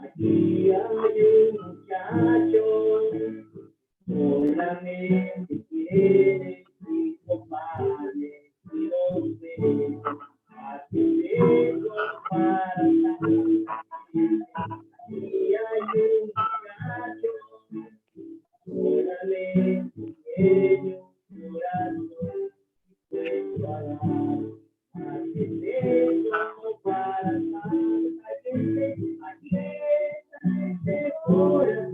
Aquí hay un muchacho, solamente quiere y compare y no sé, aquí vengo para estar. Aquí hay un muchacho, solamente quiere un corazón, y para aquí vengo para estar. Aquí está este corazón.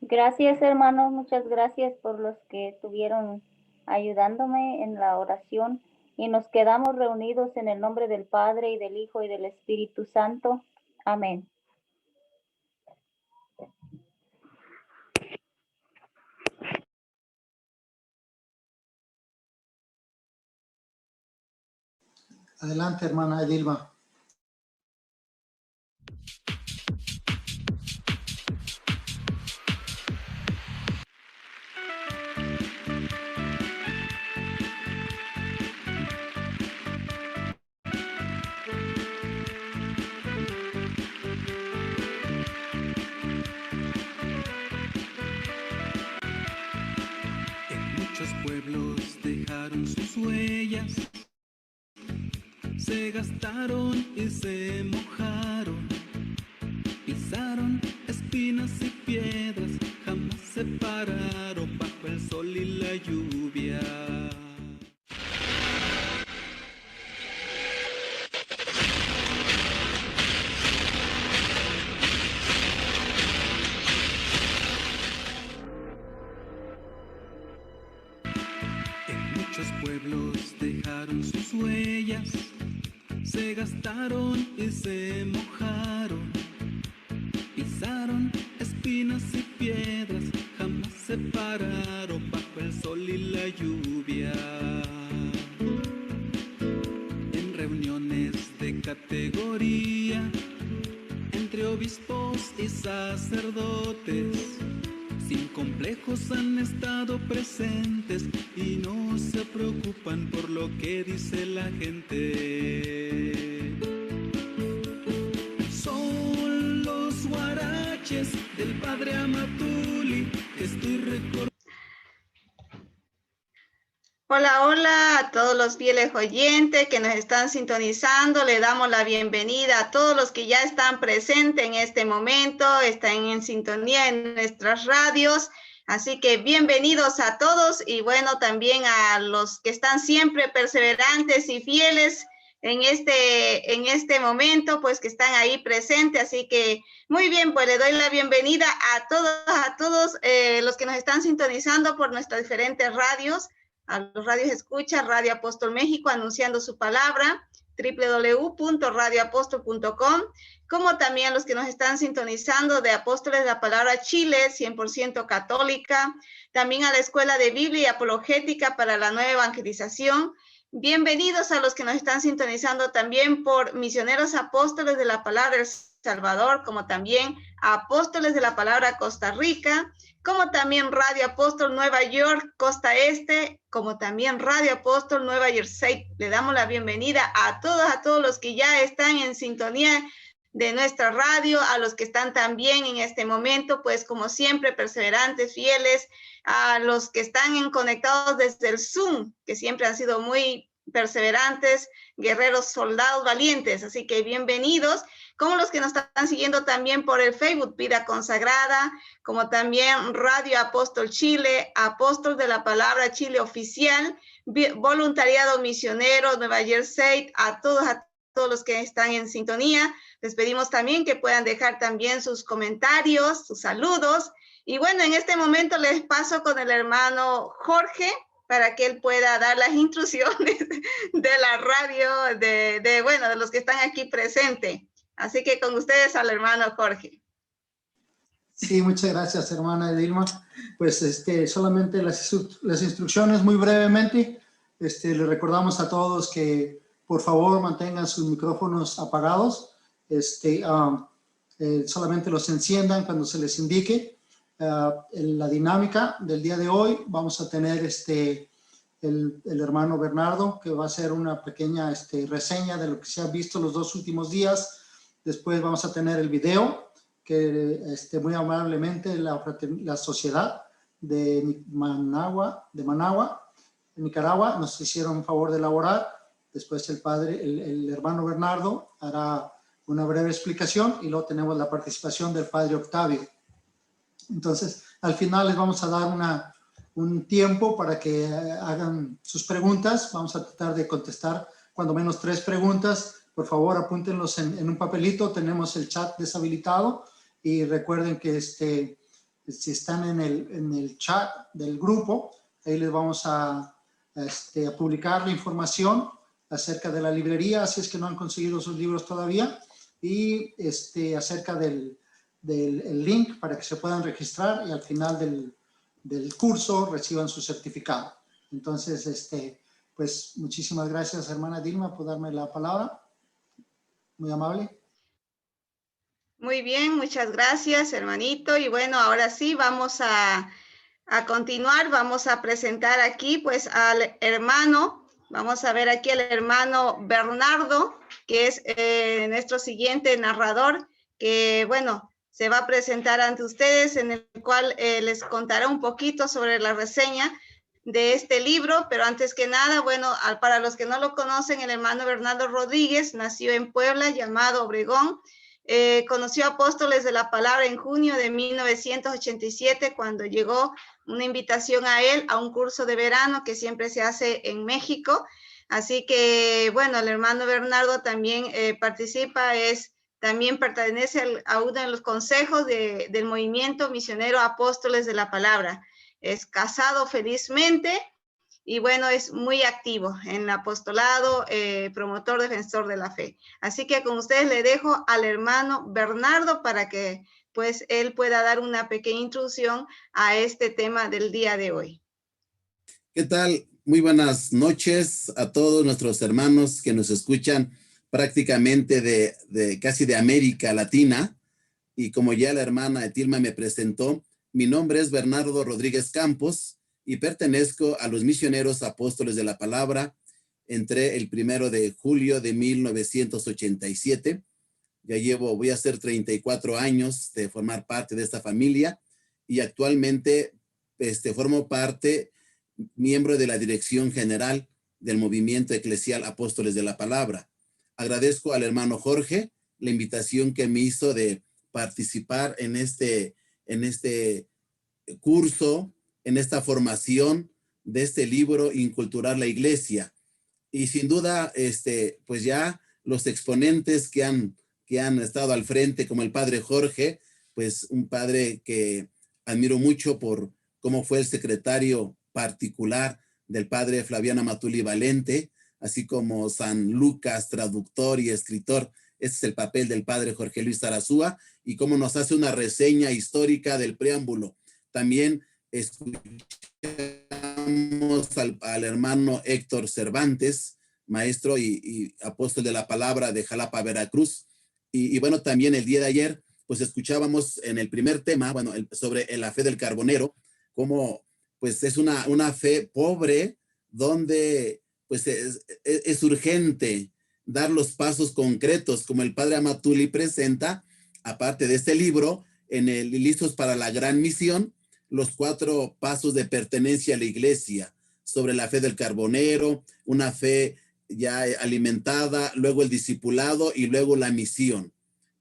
Gracias, hermanos, muchas gracias por los que estuvieron ayudándome en la oración y nos quedamos reunidos en el nombre del Padre y del Hijo y del Espíritu Santo. Amén. Adelante, hermana Edilma. Pueblos dejaron sus huellas, se gastaron y se mojaron, pisaron espinas y piedras, jamás se pararon bajo el sol y la lluvia. Muchos pueblos dejaron sus huellas, se gastaron y se mojaron, pisaron espinas y piedras, jamás se pararon bajo el sol y la lluvia. En reuniones de categoría, entre obispos y sacerdotes, sin complejos han estado presentes y no se preocupan por lo que dice la gente. Son los huaraches del padre Amatuli que estoy recordando. Hola, hola a todos los fieles oyentes que nos están sintonizando. Le damos la bienvenida a todos los que ya están presentes en este momento, están en sintonía en nuestras radios. Así que bienvenidos a todos y bueno, también a los que están siempre perseverantes y fieles en este momento, pues que están ahí presentes. Así que muy bien, pues le doy la bienvenida a todos los que nos están sintonizando por nuestras diferentes radios, a los radios escucha, Radio Apóstol México, anunciando su palabra, www.radioapostol.com, como también a los que nos están sintonizando de Apóstoles de la Palabra Chile, 100% católica, también a la Escuela de Biblia y Apologética para la Nueva Evangelización. Bienvenidos a los que nos están sintonizando también por Misioneros Apóstoles de la Palabra El Salvador, como también Apóstoles de la Palabra Costa Rica, como también Radio Apóstol Nueva York, Costa Este, como también Radio Apóstol Nueva Jersey. Le damos la bienvenida a todos los que ya están en sintonía de nuestra radio, a los que están también en este momento, pues como siempre, perseverantes, fieles, a los que están conectados desde el Zoom, que siempre han sido muy perseverantes, guerreros, soldados valientes. Así que bienvenidos, como los que nos están siguiendo también por el Facebook, Vida Consagrada, como también Radio Apóstol Chile, Apóstol de la Palabra Chile Oficial, Voluntariado Misionero Nueva Jersey, a todos los que están en sintonía. Les pedimos también que puedan dejar también sus comentarios, sus saludos. Y bueno, en este momento les paso con el hermano Jorge para que él pueda dar las instrucciones de la radio, de los que están aquí presentes. Así que con ustedes al hermano Jorge. Sí, muchas gracias, hermana Edilma. Pues solamente las instrucciones muy brevemente. Le recordamos a todos que por favor mantengan sus micrófonos apagados. Solamente los enciendan cuando se les indique. En la dinámica del día de hoy vamos a tener el hermano Bernardo, que va a hacer una pequeña reseña de lo que se ha visto los 2 últimos días. Después vamos a tener el video que muy amablemente la sociedad de Managua, en Nicaragua, nos hicieron un favor de elaborar. Después el hermano Bernardo hará una breve explicación y luego tenemos la participación del padre Octavio. Entonces, al final les vamos a dar un tiempo para que hagan sus preguntas. Vamos a tratar de contestar cuando menos 3 preguntas. Por favor, apúntenlos en un papelito. Tenemos el chat deshabilitado y recuerden que si están en el chat del grupo, ahí les vamos a publicar la información acerca de la librería, si es que no han conseguido sus libros todavía, y acerca del link para que se puedan registrar y al final del curso reciban su certificado. Entonces, pues muchísimas gracias, hermana Dilma, por darme la palabra. Muy amable. Muy bien, muchas gracias, hermanito. Y bueno, ahora sí, vamos a continuar. Vamos a presentar aquí, pues, al hermano. Vamos a ver aquí al hermano Bernardo, que es nuestro siguiente narrador, que, bueno, se va a presentar ante ustedes, en el cual les contará un poquito sobre la reseña de este libro, pero antes que nada, bueno, para los que no lo conocen, el hermano Bernardo Rodríguez nació en Puebla, llamado Obregón. Conoció Apóstoles de la Palabra en junio de 1987, cuando llegó una invitación a él a un curso de verano que siempre se hace en México. Así que, bueno, el hermano Bernardo también participa, también pertenece a uno de los consejos del movimiento misionero Apóstoles de la Palabra. Es casado felizmente y bueno, es muy activo en el apostolado, promotor, defensor de la fe. Así que con ustedes le dejo al hermano Bernardo para que pues él pueda dar una pequeña introducción a este tema del día de hoy. ¿Qué tal? Muy buenas noches a todos nuestros hermanos que nos escuchan prácticamente casi de América Latina. Y como ya la hermana Etilma me presentó, mi nombre es Bernardo Rodríguez Campos y pertenezco a los Misioneros Apóstoles de la Palabra. Entré el 1 de julio de 1987. Ya voy a hacer 34 años de formar parte de esta familia y actualmente formo parte miembro de la Dirección General del Movimiento Eclesial Apóstoles de la Palabra. Agradezco al hermano Jorge la invitación que me hizo de participar en este curso, en esta formación de este libro, Inculturar la Iglesia. Y sin duda, pues ya los exponentes que han estado al frente, como el padre Jorge, pues un padre que admiro mucho por cómo fue el secretario particular del padre Flaviano Amatuli Valente, así como San Lucas, traductor y escritor. Ese es el papel del padre Jorge Luis Arazúa, y cómo nos hace una reseña histórica del preámbulo. También escuchamos al hermano Héctor Cervantes, maestro y apóstol de la palabra de Jalapa, Veracruz. Y bueno, también el día de ayer, pues escuchábamos en el primer tema, bueno, sobre la fe del carbonero, cómo pues es una fe pobre, donde pues es urgente dar los pasos concretos, como el padre Amatuli presenta, aparte de este libro, en el Listos para la Gran Misión, los 4 pasos de pertenencia a la iglesia, sobre la fe del carbonero, una fe ya alimentada, luego el discipulado y luego la misión.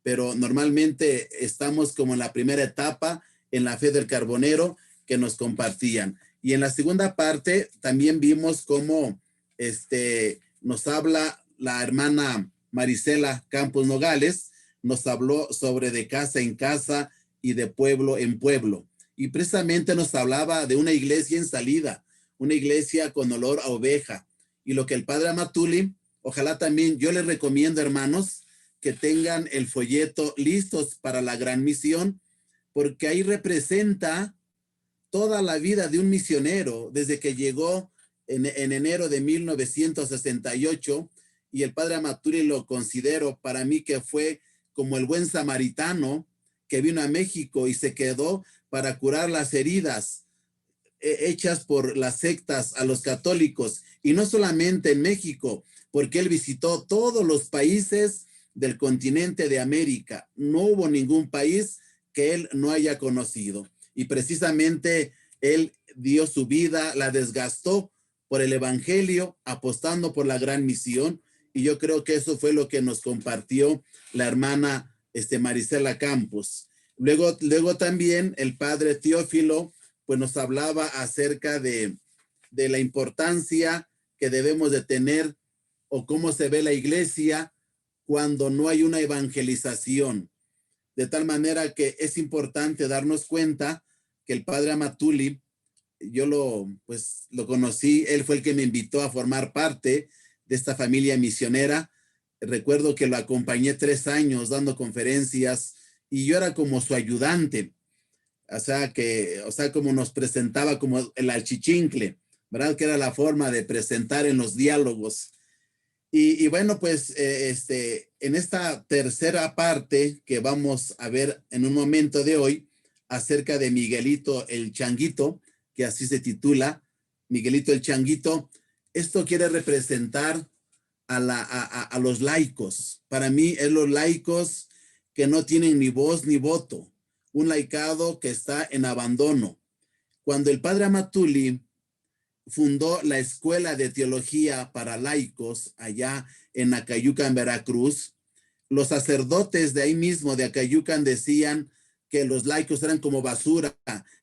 Pero normalmente estamos como en la primera etapa, en la fe del carbonero, que nos compartían. Y en la segunda parte también vimos cómo nos habla la hermana Marisela Campos Nogales, nos habló sobre de casa en casa y de pueblo en pueblo. Y precisamente nos hablaba de una iglesia en salida, una iglesia con olor a oveja. Y lo que el padre Amatuli, ojalá también yo les recomiendo, hermanos, que tengan el folleto Listos para la Gran Misión, porque ahí representa toda la vida de un misionero, desde que llegó en enero de 1968, y el padre Amatuli lo considero para mí que fue como el buen samaritano que vino a México y se quedó para curar las heridas hechas por las sectas a los católicos, y no solamente en México, porque él visitó todos los países del continente de América. No hubo ningún país que él no haya conocido, y precisamente él dio su vida, la desgastó por el evangelio, apostando por la gran misión, y yo creo que eso fue lo que nos compartió la hermana Marisela Campos. Luego también el padre Teófilo pues nos hablaba acerca de la importancia que debemos de tener, o cómo se ve la iglesia cuando no hay una evangelización. De tal manera que es importante darnos cuenta que el padre Amatuli, yo lo conocí, él fue el que me invitó a formar parte de esta familia misionera. Recuerdo que lo acompañé 3 años dando conferencias, y yo era como su ayudante. O sea, como nos presentaba como el achichincle, ¿verdad? Que era la forma de presentar en los diálogos. Y bueno, pues en esta tercera parte que vamos a ver en un momento de hoy, acerca de Miguelito el Changuito, que así se titula, Miguelito el Changuito, esto quiere representar a los laicos. Para mí es los laicos que no tienen ni voz ni voto, un laicado que está en abandono. Cuando el padre Amatuli fundó la Escuela de Teología para Laicos allá en Acayucan, Veracruz, los sacerdotes de ahí mismo de Acayucan decían que los laicos eran como basura,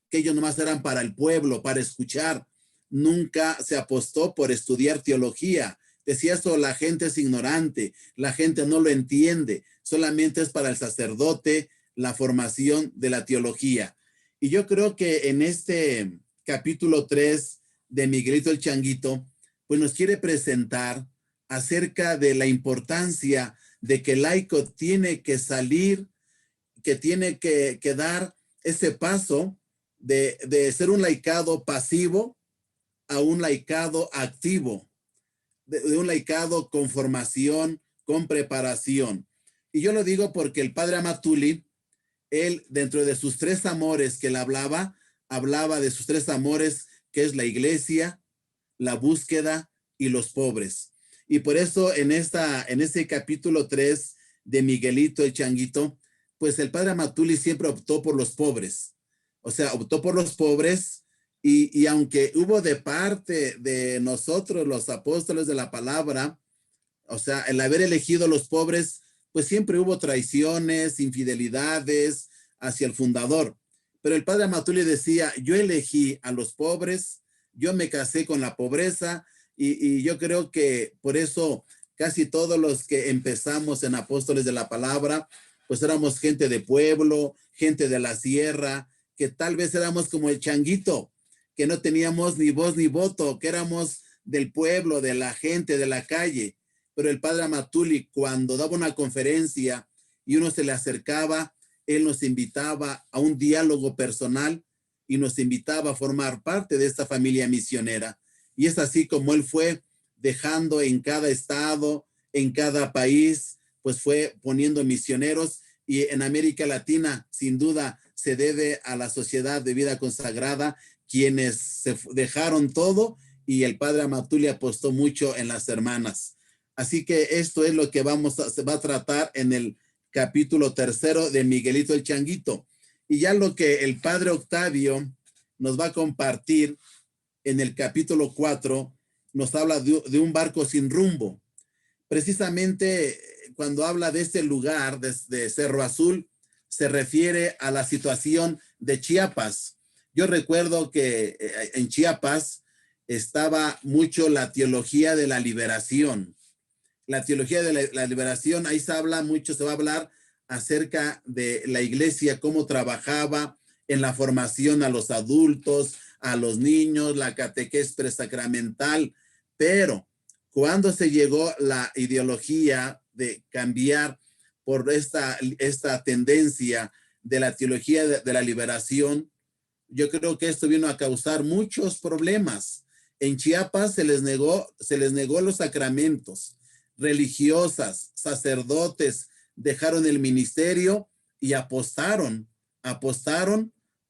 que ellos nomás eran para el pueblo, para escuchar. Nunca se apostó por estudiar teología. Decía eso, la gente es ignorante, la gente no lo entiende, solamente es para el sacerdote la formación de la teología. Y yo creo que en este capítulo 3 de Miguelito el Changuito, pues nos quiere presentar acerca de la importancia de que el laico tiene que salir, que tiene que dar ese paso de ser un laicado pasivo a un laicado activo, de un laicado con formación, con preparación. Y yo lo digo porque el padre Amatuli, él dentro de sus 3 amores que él hablaba de sus 3 amores, que es la iglesia, la búsqueda y los pobres. Y por eso en ese capítulo 3 de Miguelito el Changuito, pues el padre Amatuli siempre optó por los pobres. O sea, optó por los pobres Y aunque hubo de parte de nosotros, los apóstoles de la palabra, o sea, el haber elegido a los pobres, pues siempre hubo traiciones, infidelidades hacia el fundador. Pero el padre Amatuli decía, yo elegí a los pobres, yo me casé con la pobreza y yo creo que por eso casi todos los que empezamos en Apóstoles de la Palabra, pues éramos gente de pueblo, gente de la sierra, que tal vez éramos como el changuito, que no teníamos ni voz ni voto, que éramos del pueblo, de la gente, de la calle. Pero el padre Amatuli, cuando daba una conferencia y uno se le acercaba, él nos invitaba a un diálogo personal y nos invitaba a formar parte de esta familia misionera. Y es así como él fue dejando en cada estado, en cada país, pues fue poniendo misioneros. Y en América Latina, sin duda, se debe a la Sociedad de Vida Consagrada, quienes se dejaron todo, y el padre Amatuli apostó mucho en las hermanas. Así que esto es lo que se va a tratar en el capítulo 3 de Miguelito el Changuito. Y ya lo que el padre Octavio nos va a compartir en el capítulo 4, nos habla de un barco sin rumbo. Precisamente cuando habla de este lugar, de Cerro Azul, se refiere a la situación de Chiapas. Yo recuerdo que en Chiapas estaba mucho la teología de la liberación. La teología de la liberación, ahí se habla mucho, se va a hablar acerca de la iglesia, cómo trabajaba en la formación a los adultos, a los niños, la catequesis presacramental, pero cuando se llegó la ideología de cambiar por esta tendencia de la teología de la liberación, yo creo que esto vino a causar muchos problemas. En Chiapas se les negó los sacramentos. Religiosas, sacerdotes dejaron el ministerio y apostaron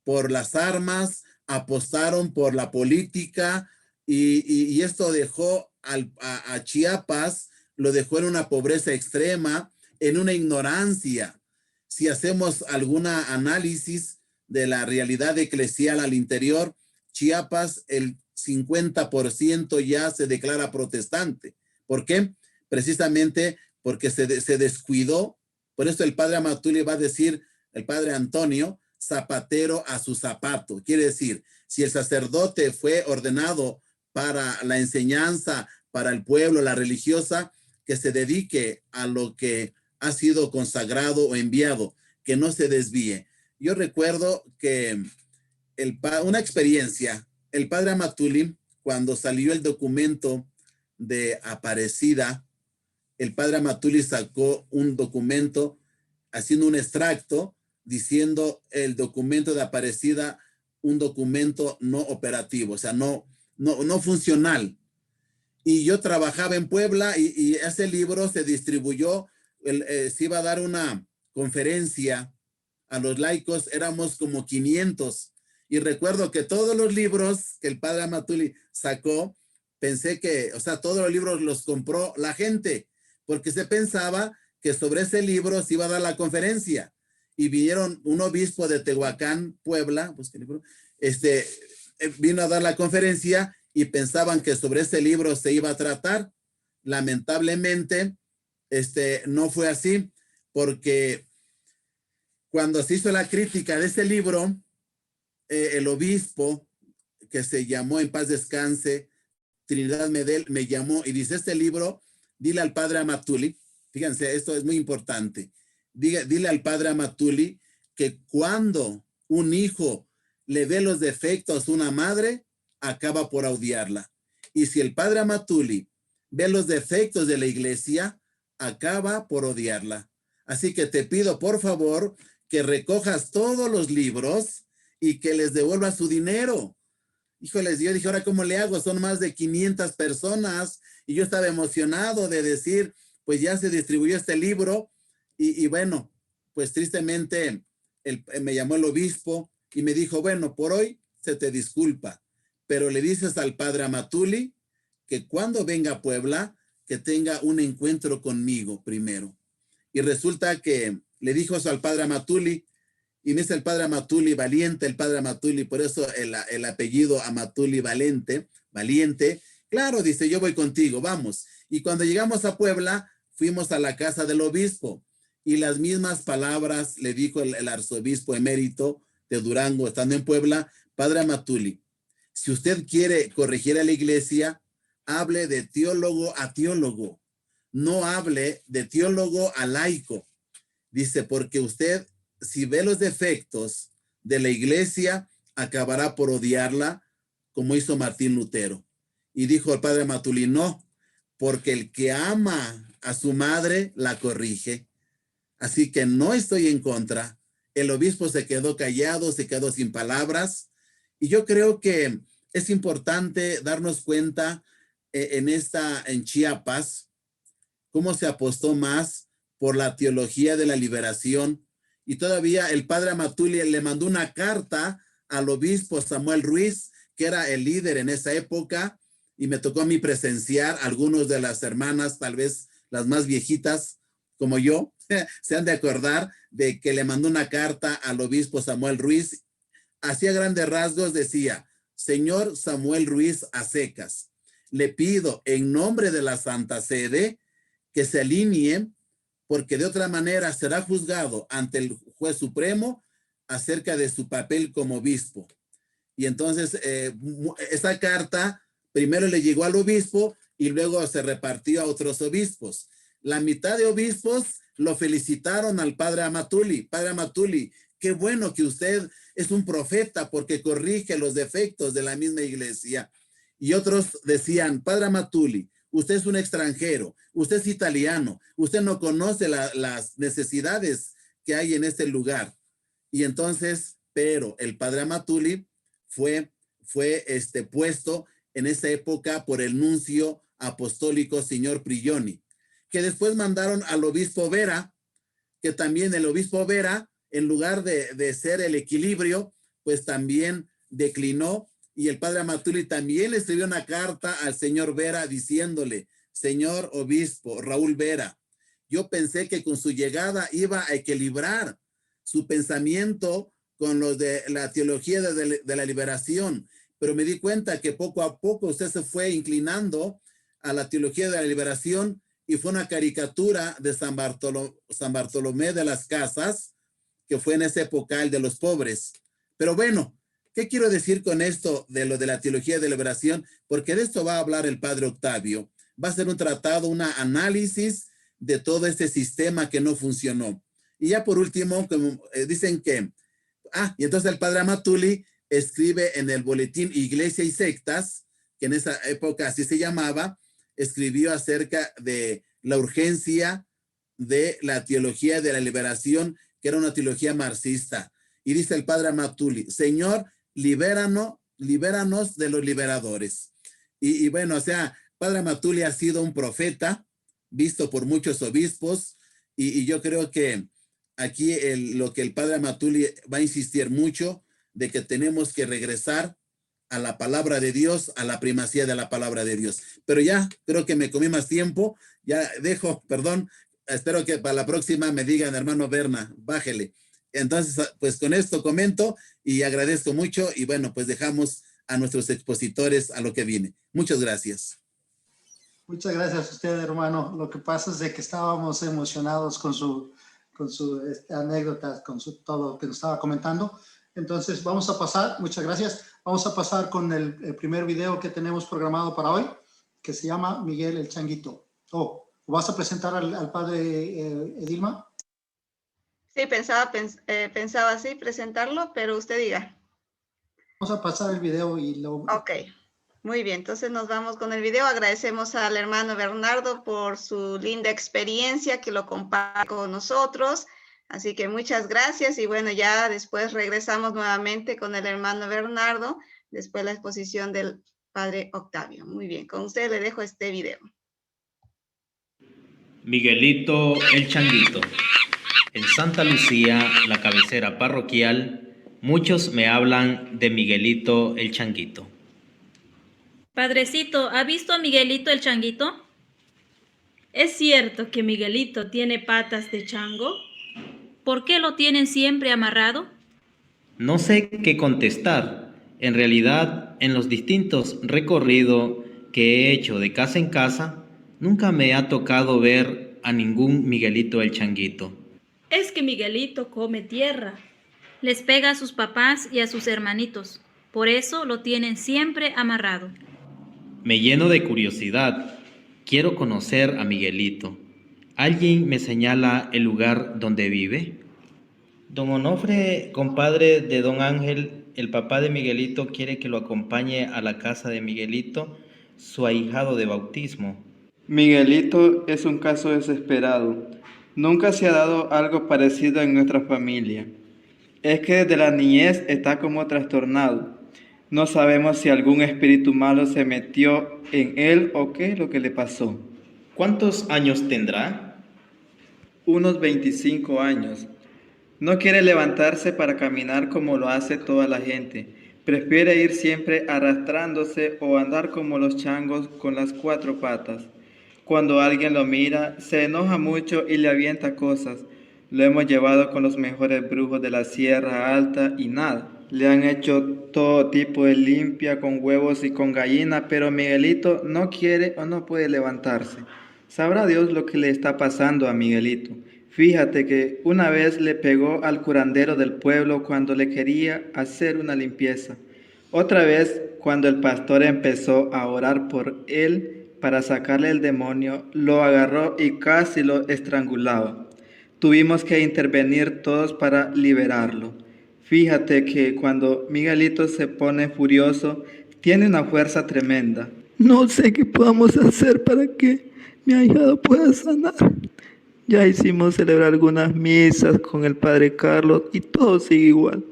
por las armas, apostaron por la política y esto dejó a Chiapas, lo dejó en una pobreza extrema, en una ignorancia. Si hacemos alguna análisis de la realidad eclesial al interior, Chiapas, el 50% ya se declara protestante. ¿Por qué? Precisamente porque se descuidó. Por eso el padre Amatuli va a decir, el padre Antonio, zapatero a su zapato. Quiere decir, si el sacerdote fue ordenado para la enseñanza, para el pueblo, la religiosa, que se dedique a lo que ha sido consagrado o enviado, que no se desvíe. Yo recuerdo que una experiencia, el padre Amatuli, cuando salió el documento de Aparecida, el padre Amatuli sacó un documento haciendo un extracto diciendo el documento de Aparecida, un documento no operativo, o sea, no funcional. Y yo trabajaba en Puebla y ese libro se distribuyó, se iba a dar una conferencia a los laicos, éramos como 500. Y recuerdo que todos los libros que el padre Amatuli sacó, pensé que, o sea, todos los libros los compró la gente, porque se pensaba que sobre ese libro se iba a dar la conferencia. Y vinieron un obispo de Tehuacán, Puebla, pues, vino a dar la conferencia y pensaban que sobre ese libro se iba a tratar. Lamentablemente, no fue así, porque cuando se hizo la crítica de ese libro, el obispo, que se llamó, en paz descanse, Trinidad Medel, me llamó y dice, este libro, dile al padre Amatuli, fíjense, esto es muy importante, dile al padre Amatuli que cuando un hijo le ve los defectos a una madre, acaba por odiarla. Y si el padre Amatuli ve los defectos de la iglesia, acaba por odiarla. Así que te pido, por favor, que recojas todos los libros y que les devuelvas su dinero. Híjoles, yo dije, ahora ¿cómo le hago? Son más de 500 personas y yo estaba emocionado de decir, pues ya se distribuyó este libro y bueno, pues tristemente me llamó el obispo y me dijo, bueno, por hoy se te disculpa, pero le dices al padre Amatuli que cuando venga a Puebla, que tenga un encuentro conmigo primero. Y resulta que le dijo eso al padre Amatuli Y me dice el padre Amatuli, valiente el padre Amatuli, por eso el apellido Amatuli, valiente. Claro, dice, yo voy contigo, vamos. Y cuando llegamos a Puebla, fuimos a la casa del obispo. Y las mismas palabras le dijo el arzobispo emérito de Durango, estando en Puebla, padre Amatuli, si usted quiere corregir a la iglesia, hable de teólogo a teólogo. No hable de teólogo a laico. Dice, porque usted, si ve los defectos de la iglesia, acabará por odiarla, como hizo Martín Lutero. Y dijo el padre Amatuli, no, porque el que ama a su madre, la corrige. Así que no estoy en contra. El obispo se quedó callado, se quedó sin palabras. Y yo creo que es importante darnos cuenta en Chiapas, cómo se apostó más por la teología de la liberación. Y todavía el padre Amatuli le mandó una carta al obispo Samuel Ruiz, que era el líder en esa época, y me tocó a mí presenciar algunos de las hermanas, tal vez las más viejitas como yo, se han de acordar de que le mandó una carta al obispo Samuel Ruiz. Hacía grandes rasgos, decía, señor Samuel Ruiz Acecas, le pido en nombre de la Santa Sede que se alinee, porque de otra manera será juzgado ante el juez supremo acerca de su papel como obispo. Y entonces esa carta primero le llegó al obispo y luego se repartió a otros obispos. La mitad de obispos lo felicitaron al padre Amatuli. Padre Amatuli, qué bueno que usted es un profeta porque corrige los defectos de la misma iglesia. Y otros decían, padre Amatuli, usted es un extranjero, usted es italiano, usted no conoce las necesidades que hay en este lugar. Y entonces, pero el padre Amatuli fue puesto en esa época por el nuncio apostólico señor Prigioni, que después mandaron al obispo Vera, que también el obispo Vera, en lugar de ser el equilibrio, pues también declinó. Y el padre Amatuli también le escribió una carta al señor Vera diciéndole, señor obispo Raúl Vera, yo pensé que con su llegada iba a equilibrar su pensamiento con los de la teología de la liberación, pero me di cuenta que poco a poco usted se fue inclinando a la teología de la liberación y fue una caricatura de San Bartolomé de las Casas, que fue en esa época el de los pobres. Pero bueno, ¿qué quiero decir con esto de lo de la teología de liberación? Porque de esto va a hablar el padre Octavio. Va a ser un tratado, un análisis de todo este sistema que no funcionó. Y ya por último, como dicen que, y entonces el padre Amatuli escribe en el boletín Iglesia y Sectas, que en esa época así se llamaba, escribió acerca de la urgencia de la teología de la liberación, que era una teología marxista. Y dice el padre Amatuli, Señor, libéranos de los liberadores. Y bueno, o sea, padre Amatuli ha sido un profeta, visto por muchos obispos, y yo creo que aquí lo que el padre Amatuli va a insistir mucho, de que tenemos que regresar a la palabra de Dios, a la primacía de la palabra de Dios. Pero ya creo que me comí más tiempo, ya dejo, perdón, espero que para la próxima me digan, hermano Berna, bájele. Entonces, pues con esto comento y agradezco mucho y bueno, pues dejamos a nuestros expositores a lo que viene. Muchas gracias. Muchas gracias a usted, hermano. Lo que pasa es de que estábamos emocionados con su anécdota, con todo lo que nos estaba comentando. Entonces vamos a pasar, muchas gracias, vamos a pasar con el primer video que tenemos programado para hoy, que se llama Miguel el Changuito. ¿Vas a presentar al padre Edilma? Sí, pensaba así presentarlo, pero usted diga. Vamos a pasar el video y luego... Ok, muy bien, entonces nos vamos con el video. Agradecemos al hermano Bernardo por su linda experiencia que lo comparte con nosotros. Así que muchas gracias y bueno, ya después regresamos nuevamente con el hermano Bernardo, después la exposición del padre Octavio. Muy bien, con usted le dejo este video. Miguelito el Changuito. En Santa Lucía, la cabecera parroquial, muchos me hablan de Miguelito el Changuito. Padrecito, ¿ha visto a Miguelito el Changuito? ¿Es cierto que Miguelito tiene patas de chango? ¿Por qué lo tienen siempre amarrado? No sé qué contestar. En realidad, en los distintos recorridos que he hecho de casa en casa, nunca me ha tocado ver a ningún Miguelito el Changuito. Es que Miguelito come tierra. Les pega a sus papás y a sus hermanitos. Por eso lo tienen siempre amarrado. Me lleno de curiosidad. Quiero conocer a Miguelito. ¿Alguien me señala el lugar donde vive? Don Onofre, compadre de don Ángel, el papá de Miguelito, quiere que lo acompañe a la casa de Miguelito, su ahijado de bautismo. Miguelito es un caso desesperado. Nunca se ha dado algo parecido en nuestra familia. Es que desde la niñez está como trastornado. No sabemos si algún espíritu malo se metió en él o qué es lo que le pasó. ¿Cuántos años tendrá? Unos 25 años. No quiere levantarse para caminar como lo hace toda la gente. Prefiere ir siempre arrastrándose o andar como los changos con las 4 patas. Cuando alguien lo mira, se enoja mucho y le avienta cosas. Lo hemos llevado con los mejores brujos de la Sierra Alta y nada. Le han hecho todo tipo de limpia con huevos y con gallina, pero Miguelito no quiere o no puede levantarse. Sabrá Dios lo que le está pasando a Miguelito. Fíjate que una vez le pegó al curandero del pueblo cuando le quería hacer una limpieza. Otra vez, cuando el pastor empezó a orar por él para sacarle el demonio, lo agarró y casi lo estrangulaba. Tuvimos que intervenir todos para liberarlo. Fíjate que cuando Miguelito se pone furioso, tiene una fuerza tremenda. No sé qué podamos hacer para que mi ahijado pueda sanar. Ya hicimos celebrar algunas misas con el padre Carlos y todo sigue igual.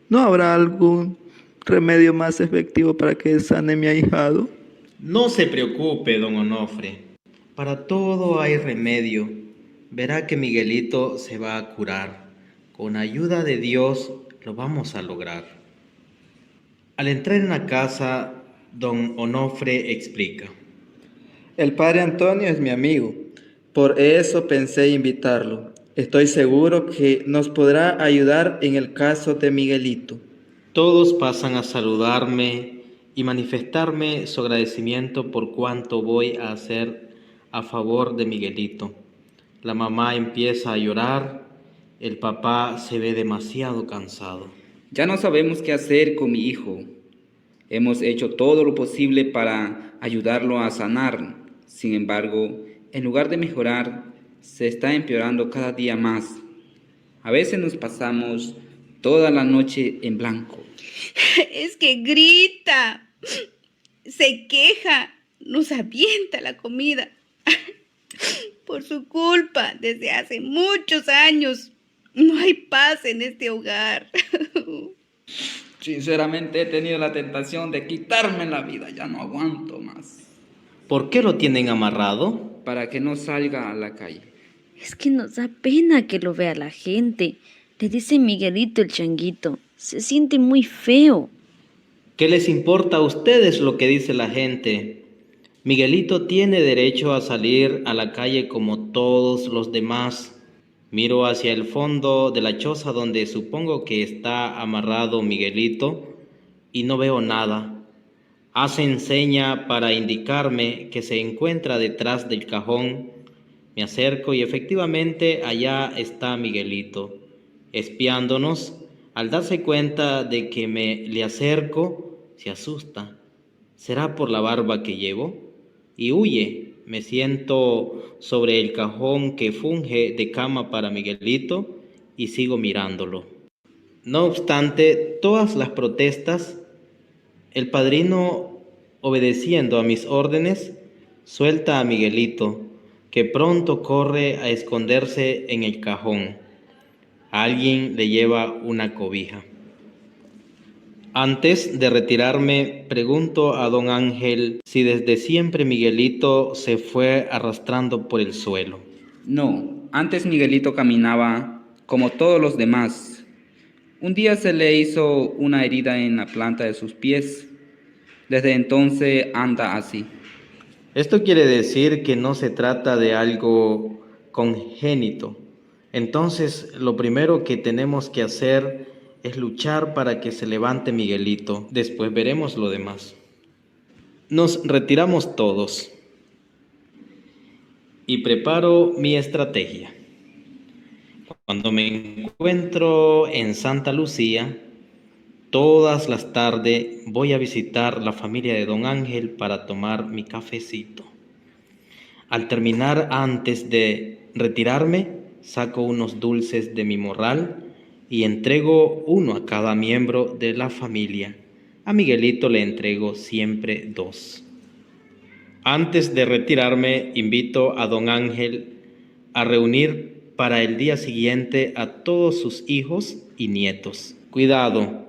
¿No habrá algún remedio más efectivo para que sane mi ahijado? No se preocupe, don Onofre. Para todo hay remedio. Verá que Miguelito se va a curar. Con ayuda de Dios lo vamos a lograr. Al entrar en la casa, don Onofre explica. El padre Antonio es mi amigo. Por eso pensé invitarlo. Estoy seguro que nos podrá ayudar en el caso de Miguelito. Todos pasan a saludarme y manifestarme su agradecimiento por cuanto voy a hacer a favor de Miguelito. La mamá empieza a llorar, el papá se ve demasiado cansado. Ya no sabemos qué hacer con mi hijo. Hemos hecho todo lo posible para ayudarlo a sanar. Sin embargo, en lugar de mejorar, se está empeorando cada día más. A veces nos pasamos toda la noche en blanco. Es que grita, se queja, nos avienta la comida. Por su culpa, desde hace muchos años, no hay paz en este hogar. Sinceramente he tenido la tentación de quitarme la vida, ya no aguanto más. ¿Por qué lo tienen amarrado? Para que no salga a la calle. Es que nos da pena que lo vea la gente. Le dice Miguelito el Changuito. Se siente muy feo. ¿Qué les importa a ustedes lo que dice la gente? Miguelito tiene derecho a salir a la calle como todos los demás. Miro hacia el fondo de la choza donde supongo que está amarrado Miguelito y no veo nada. Hacen seña para indicarme que se encuentra detrás del cajón. Me acerco y efectivamente allá está Miguelito, espiándonos. Al darse cuenta de que me le acerco, se asusta. ¿Será por la barba que llevo? Y huye. Me siento sobre el cajón que funge de cama para Miguelito y sigo mirándolo. No obstante todas las protestas, el padrino, obedeciendo a mis órdenes, suelta a Miguelito, que pronto corre a esconderse en el cajón. Alguien le lleva una cobija. Antes de retirarme, pregunto a don Ángel si desde siempre Miguelito se fue arrastrando por el suelo. No, antes Miguelito caminaba como todos los demás. Un día se le hizo una herida en la planta de sus pies. Desde entonces anda así. Esto quiere decir que no se trata de algo congénito. Entonces, lo primero que tenemos que hacer es luchar para que se levante Miguelito. Después veremos lo demás. Nos retiramos todos y preparo mi estrategia. Cuando me encuentro en Santa Lucía, todas las tardes voy a visitar la familia de Don Ángel para tomar mi cafecito. Al terminar, antes de retirarme, saco unos dulces de mi morral y entrego uno a cada miembro de la familia. A Miguelito le entrego siempre 2. Antes de retirarme, invito a Don Ángel a reunir para el día siguiente a todos sus hijos y nietos. Cuidado,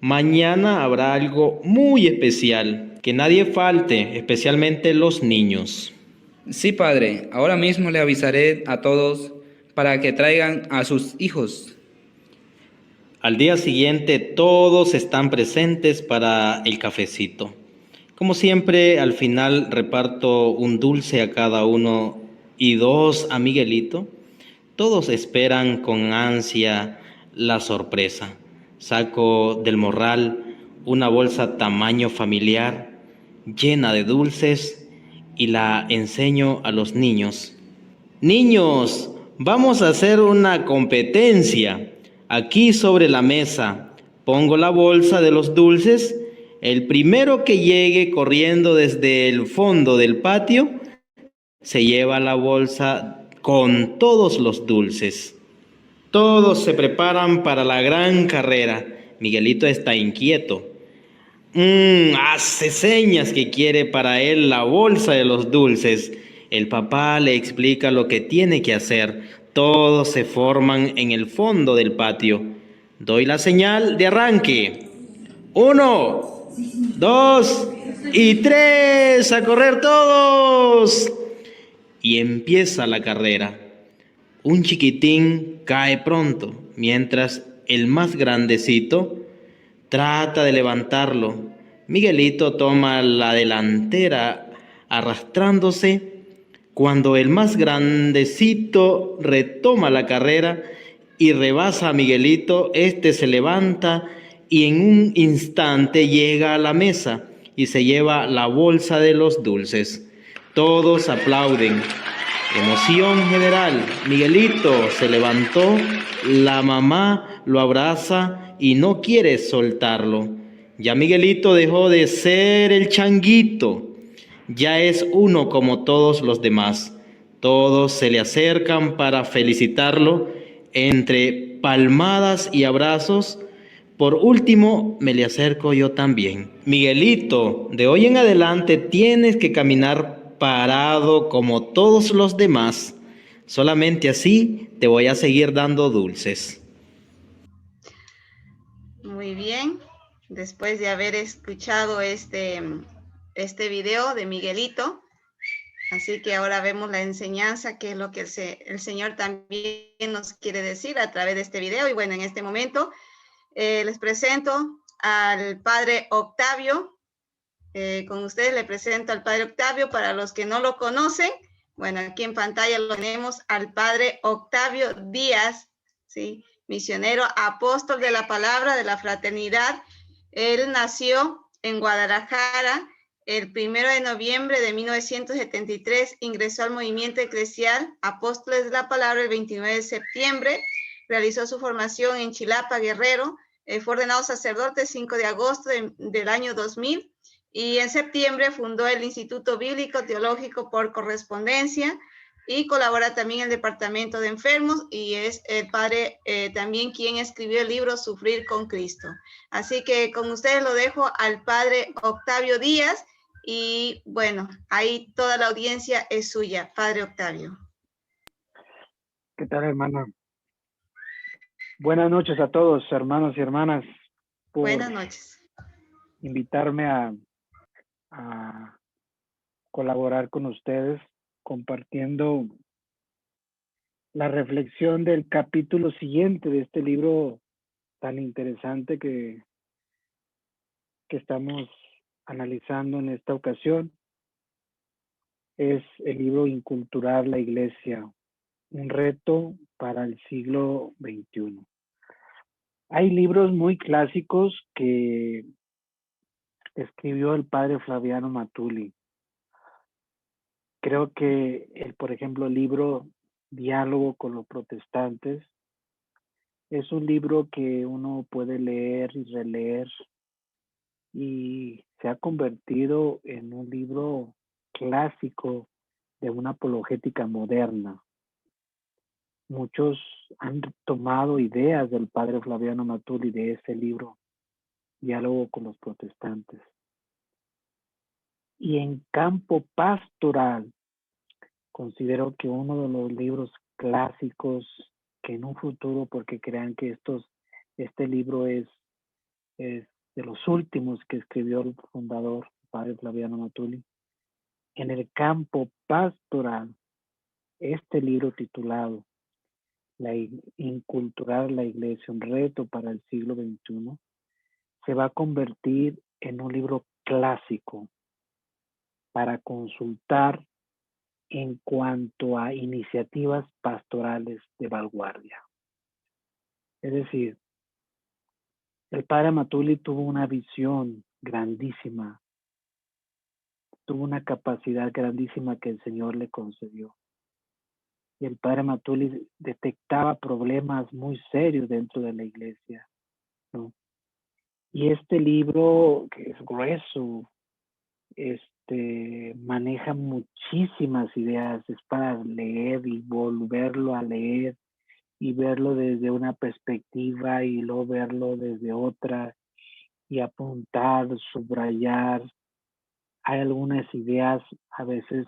mañana habrá algo muy especial, que nadie falte, especialmente los niños. Sí, padre, ahora mismo le avisaré a todos para que traigan a sus hijos. Al día siguiente todos están presentes para el cafecito. Como siempre, al final reparto un dulce a cada uno y 2 a Miguelito. Todos esperan con ansia la sorpresa. Saco del morral una bolsa tamaño familiar llena de dulces y la enseño a los niños. Niños, vamos a hacer una competencia. Aquí sobre la mesa pongo la bolsa de los dulces. El primero que llegue corriendo desde el fondo del patio se lleva la bolsa con todos los dulces. Todos se preparan para la gran carrera. Miguelito está inquieto. Hace señas que quiere para él la bolsa de los dulces. El papá le explica lo que tiene que hacer. Todos se forman en el fondo del patio. Doy la señal de arranque. 1, 2 y 3. ¡A correr todos! Y empieza la carrera. Un chiquitín cae pronto, mientras el más grandecito trata de levantarlo. Miguelito toma la delantera arrastrándose. Cuando el más grandecito retoma la carrera y rebasa a Miguelito, este se levanta y en un instante llega a la mesa y se lleva la bolsa de los dulces. Todos aplauden. Emoción general. Miguelito se levantó, la mamá lo abraza y no quiere soltarlo. Ya Miguelito dejó de ser el changuito. Ya es uno como todos los demás. Todos se le acercan para felicitarlo entre palmadas y abrazos. Por último, me le acerco yo también. Miguelito, de hoy en adelante tienes que caminar parado como todos los demás. Solamente así te voy a seguir dando dulces. Muy bien. Después de haber escuchado este video de Miguelito, así que ahora vemos la enseñanza, que es lo que el Señor también nos quiere decir a través de este video. Y bueno, en este momento les presento al Padre Octavio. Con ustedes le presento al Padre Octavio. Para los que no lo conocen, bueno, aquí en pantalla lo tenemos al Padre Octavio Díaz, ¿sí? Misionero, apóstol de la palabra de la fraternidad. Él nació en Guadalajara el 1 de noviembre de 1973, ingresó al movimiento eclesial Apóstoles de la Palabra el 29 de septiembre, realizó su formación en Chilapa, Guerrero, fue ordenado sacerdote el 5 de agosto del año 2000 y en septiembre fundó el Instituto Bíblico Teológico por Correspondencia y colabora también en el Departamento de Enfermos y es el padre también quien escribió el libro Sufrir con Cristo. Así que con ustedes lo dejo al Padre Octavio Díaz y bueno, ahí toda la audiencia es suya. Padre Octavio. ¿Qué tal, hermana? Buenas noches a todos, hermanos y hermanas. Buenas noches. Invitarme a colaborar con ustedes compartiendo la reflexión del capítulo siguiente de este libro tan interesante que estamos analizando en esta ocasión. Es el libro Inculturar la Iglesia, un reto para el siglo XXI. Hay libros muy clásicos que escribió el padre Flaviano Matuli. Creo que, por ejemplo, el libro Diálogo con los Protestantes es un libro que uno puede leer y releer y se ha convertido en un libro clásico de una apologética moderna. Muchos han tomado ideas del padre Flaviano Matuli de ese libro, Diálogo con los Protestantes. Y en campo pastoral, considero que uno de los libros clásicos que en un futuro, porque crean que este libro es de los últimos que escribió el fundador, padre Flaviano Matuli, en el campo pastoral, este libro titulado Inculturar la Iglesia, un reto para el siglo XXI, se va a convertir en un libro clásico para consultar en cuanto a iniciativas pastorales de vanguardia. Es decir, el padre Matuli tuvo una visión grandísima, tuvo una capacidad grandísima que el Señor le concedió. Y el padre Matuli detectaba problemas muy serios dentro de la iglesia, ¿no? Y este libro, que es grueso, maneja muchísimas ideas, es para leer y volverlo a leer y verlo desde una perspectiva y luego verlo desde otra y apuntar, subrayar. Hay algunas ideas a veces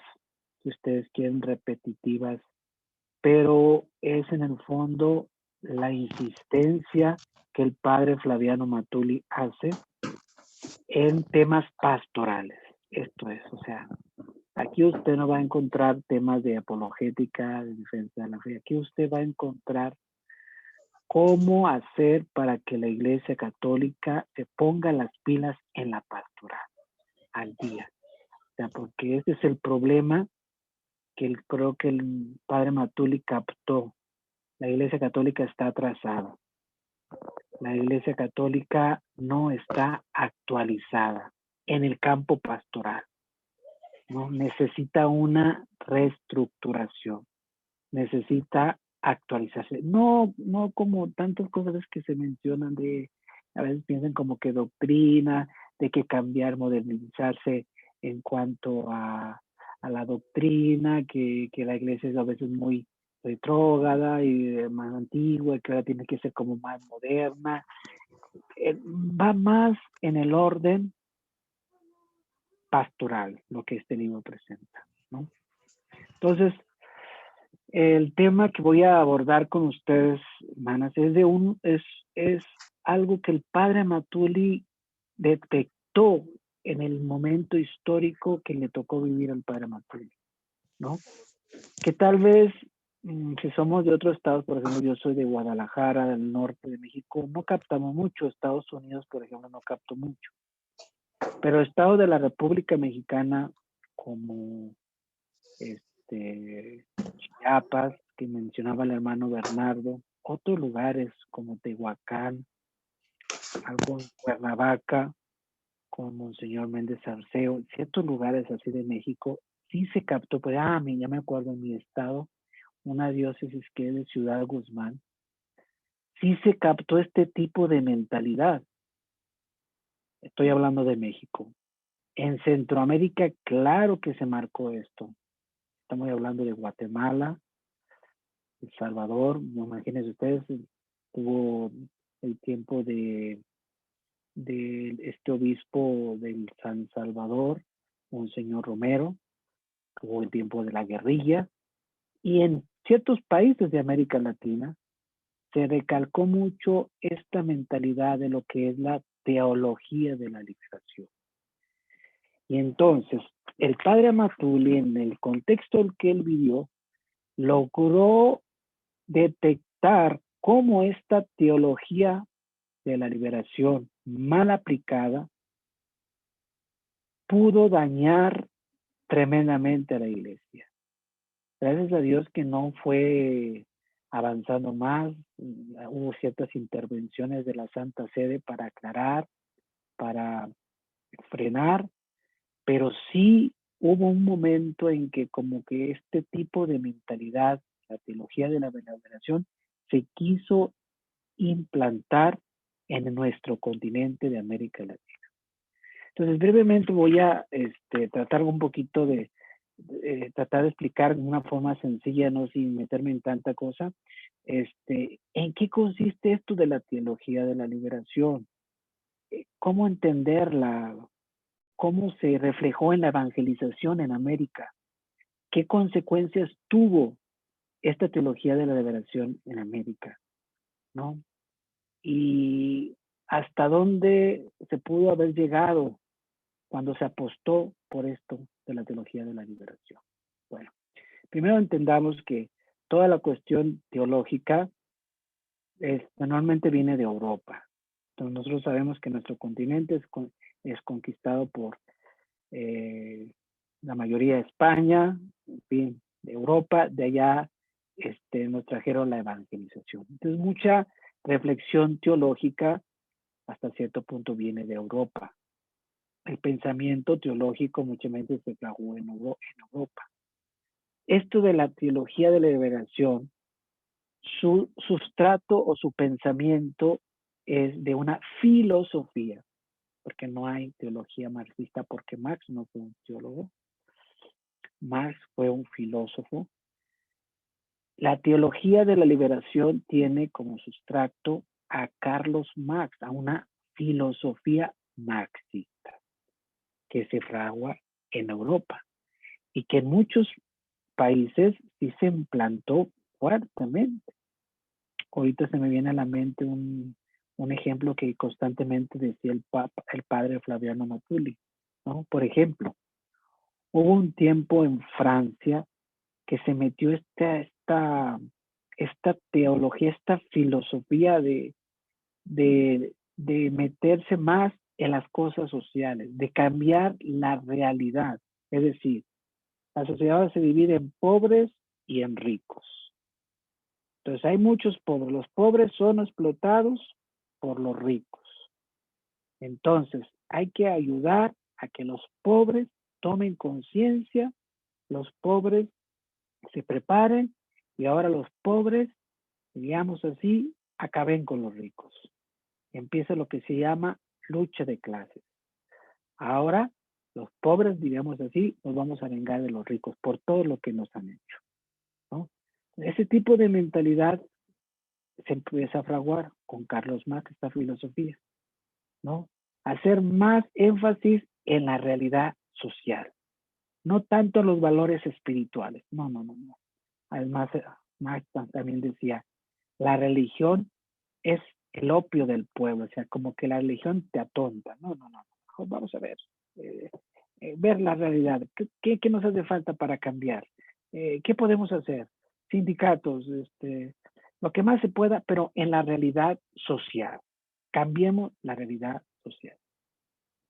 que ustedes quieren repetitivas, pero es en el fondo la insistencia que el padre Flaviano Matuli hace en temas pastorales. Esto es, o sea, aquí usted no va a encontrar temas de apologética, de defensa de la fe. Aquí usted va a encontrar cómo hacer para que la Iglesia Católica se ponga las pilas en la pastoral al día. O sea, porque ese es el problema que creo que el padre Matuli captó. La Iglesia Católica está atrasada. La Iglesia Católica no está actualizada en el campo pastoral, ¿no? Necesita una reestructuración, necesita actualizarse. No como tantas cosas que se mencionan a veces piensan como que doctrina, de que cambiar, modernizarse en cuanto a la doctrina, que la iglesia es a veces muy retrógrada y más antigua, que ahora tiene que ser como más moderna. Va más en el orden pastoral, lo que este libro presenta, ¿no? Entonces, el tema que voy a abordar con ustedes, hermanas, es algo que el padre Matuli detectó en el momento histórico que le tocó vivir al padre Matuli, ¿no? Que tal vez, si somos de otros estados, por ejemplo, yo soy de Guadalajara, del norte de México, no captamos mucho. Estados Unidos, por ejemplo, no capto mucho. Pero estados de la República Mexicana, como Chiapas, que mencionaba el hermano Bernardo, otros lugares como Tehuacán, algo en Cuernavaca, con Monseñor Méndez Arceo, ciertos lugares así de México, sí se captó, pues, ya me acuerdo en mi estado, una diócesis que es de Ciudad Guzmán, sí se captó este tipo de mentalidad. Estoy hablando de México. En Centroamérica, claro que se marcó esto. Estamos hablando de Guatemala, El Salvador. Imagínense ustedes, tuvo el tiempo de este obispo del San Salvador, Monseñor Romero, tuvo el tiempo de la guerrilla, y en ciertos países de América Latina se recalcó mucho esta mentalidad de lo que es la teología de la liberación. Y entonces, el padre Matuli, en el contexto en que él vivió, logró detectar cómo esta teología de la liberación mal aplicada pudo dañar tremendamente a la iglesia. Gracias a Dios que no fue avanzando más. Hubo ciertas intervenciones de la Santa Sede para aclarar, para frenar, pero sí hubo un momento en que como que este tipo de mentalidad, la teología de la liberación, se quiso implantar en nuestro continente de América Latina. Entonces, brevemente voy a tratar un poquito tratar de explicar de una forma sencilla, no sin meterme en tanta cosa, ¿en qué consiste esto de la teología de la liberación? ¿Cómo entenderla? ¿Cómo se reflejó en la evangelización en América? ¿Qué consecuencias tuvo esta teología de la liberación en América? ¿No? Y hasta dónde se pudo haber llegado cuando se apostó por esto de la teología de la liberación. Bueno, primero entendamos que toda la cuestión teológica normalmente viene de Europa. Entonces nosotros sabemos que nuestro continente es conquistado por la mayoría de España, en fin, de Europa, de allá nos trajeron la evangelización. Entonces mucha reflexión teológica hasta cierto punto viene de Europa. El pensamiento teológico muchas veces se fraguó en Europa. Esto de la teología de la liberación, su sustrato o su pensamiento es de una filosofía, porque no hay teología marxista, porque Marx no fue un teólogo. Marx fue un filósofo. La teología de la liberación tiene como sustrato a Carlos Marx, a una filosofía marxista que se fragua en Europa y que en muchos países sí se implantó fuertemente. Ahorita se me viene a la mente un ejemplo que constantemente decía el padre Flaviano Matuli, ¿no? Por ejemplo, hubo un tiempo en Francia que se metió esta teología, esta filosofía de meterse más en las cosas sociales, de cambiar la realidad. Es decir, la sociedad se divide en pobres y en ricos. Entonces hay muchos pobres. Los pobres son explotados por los ricos. Entonces hay que ayudar a que los pobres tomen conciencia, los pobres se preparen y ahora los pobres, digamos así, acaben con los ricos. Empieza lo que se llama lucha de clases. Ahora los pobres, digamos así, nos vamos a vengar de los ricos por todo lo que nos han hecho, ¿no? Ese tipo de mentalidad se empieza a fraguar con Carlos Marx, esta filosofía, ¿no? Hacer más énfasis en la realidad social, no tanto en los valores espirituales. No. Además, Marx también decía, la religión es el opio del pueblo, o sea, como que la religión te atonta. No. Vamos a ver, ver la realidad. ¿Qué nos hace falta para cambiar? ¿Qué podemos hacer? Sindicatos, lo que más se pueda, pero en la realidad social. Cambiemos la realidad social.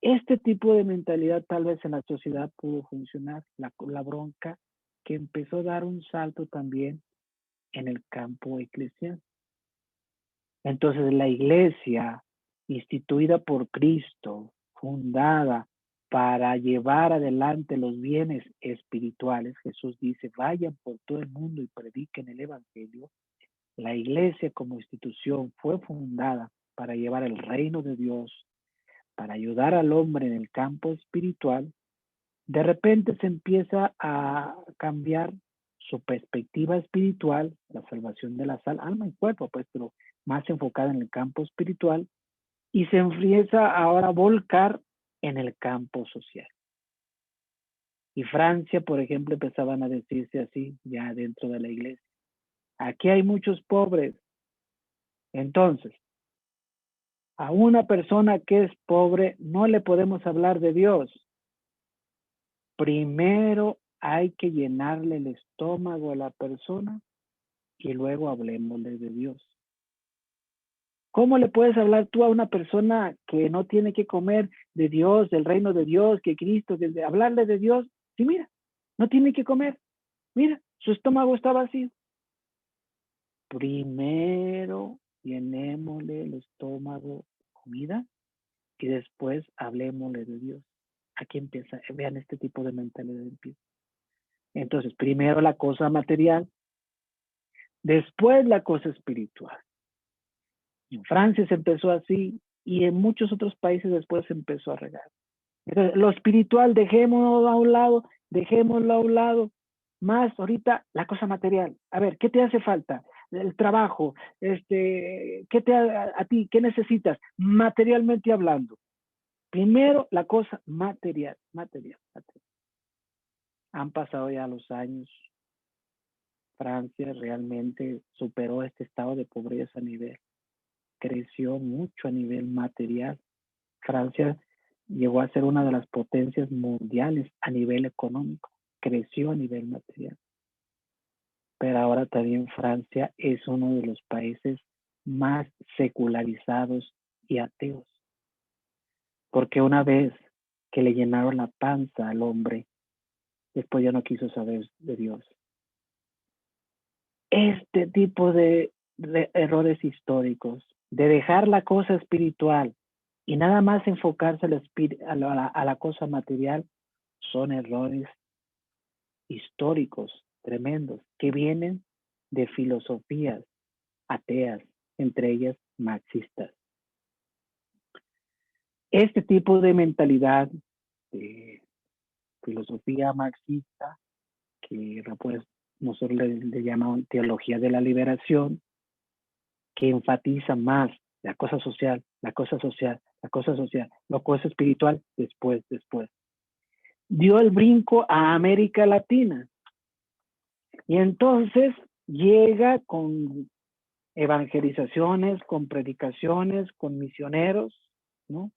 Este tipo de mentalidad tal vez en la sociedad pudo funcionar, la bronca que empezó a dar un salto también en el campo eclesial. Entonces la iglesia, instituida por Cristo, fundada para llevar adelante los bienes espirituales, Jesús dice, vayan por todo el mundo y prediquen el evangelio. La iglesia como institución fue fundada para llevar el reino de Dios, para ayudar al hombre en el campo espiritual. De repente se empieza a cambiar su perspectiva espiritual, la salvación de la alma y cuerpo, pues, pero más enfocada en el campo espiritual, y se empieza ahora a volcar en el campo social. Y Francia, por ejemplo, empezaban a decirse así, ya dentro de la iglesia. Aquí hay muchos pobres. Entonces, a una persona que es pobre no le podemos hablar de Dios. Primero hay que llenarle el estómago a la persona y luego hablemosle de Dios. ¿Cómo le puedes hablar tú a una persona que no tiene que comer de Dios, del reino de Dios, que Cristo, hablarle de Dios? Sí, mira, no tiene que comer. Mira, su estómago está vacío. primero llenémosle el estómago de comida y después hablemosle de Dios. Aquí empieza, vean este tipo de mentalidad empieza. Entonces, primero la cosa material, después la cosa espiritual. En Francia se empezó así y en muchos otros países después se empezó a regar. Entonces, lo espiritual, dejémoslo a un lado, más ahorita la cosa material. A ver, ¿qué te hace falta? El trabajo, ¿qué te a ti, qué necesitas? Materialmente hablando. Primero la cosa material. Han pasado ya los años. Francia realmente superó este estado de pobreza a nivel. Creció mucho a nivel material. Francia llegó a ser una de las potencias mundiales a nivel económico. Creció a nivel material. Pero ahora también Francia es uno de los países más secularizados y ateos. Porque una vez que le llenaron la panza al hombre, después ya no quiso saber de Dios. Este tipo de errores históricos, de dejar la cosa espiritual y nada más enfocarse a la cosa material, son errores históricos tremendos que vienen de filosofías ateas, entre ellas marxistas. Este tipo de mentalidad de filosofía marxista, que pues, nosotros le llamamos teología de la liberación, que enfatiza más la cosa social, la cosa espiritual, después. Dio el brinco a América Latina. Y entonces llega con evangelizaciones, con predicaciones, con misioneros, ¿no?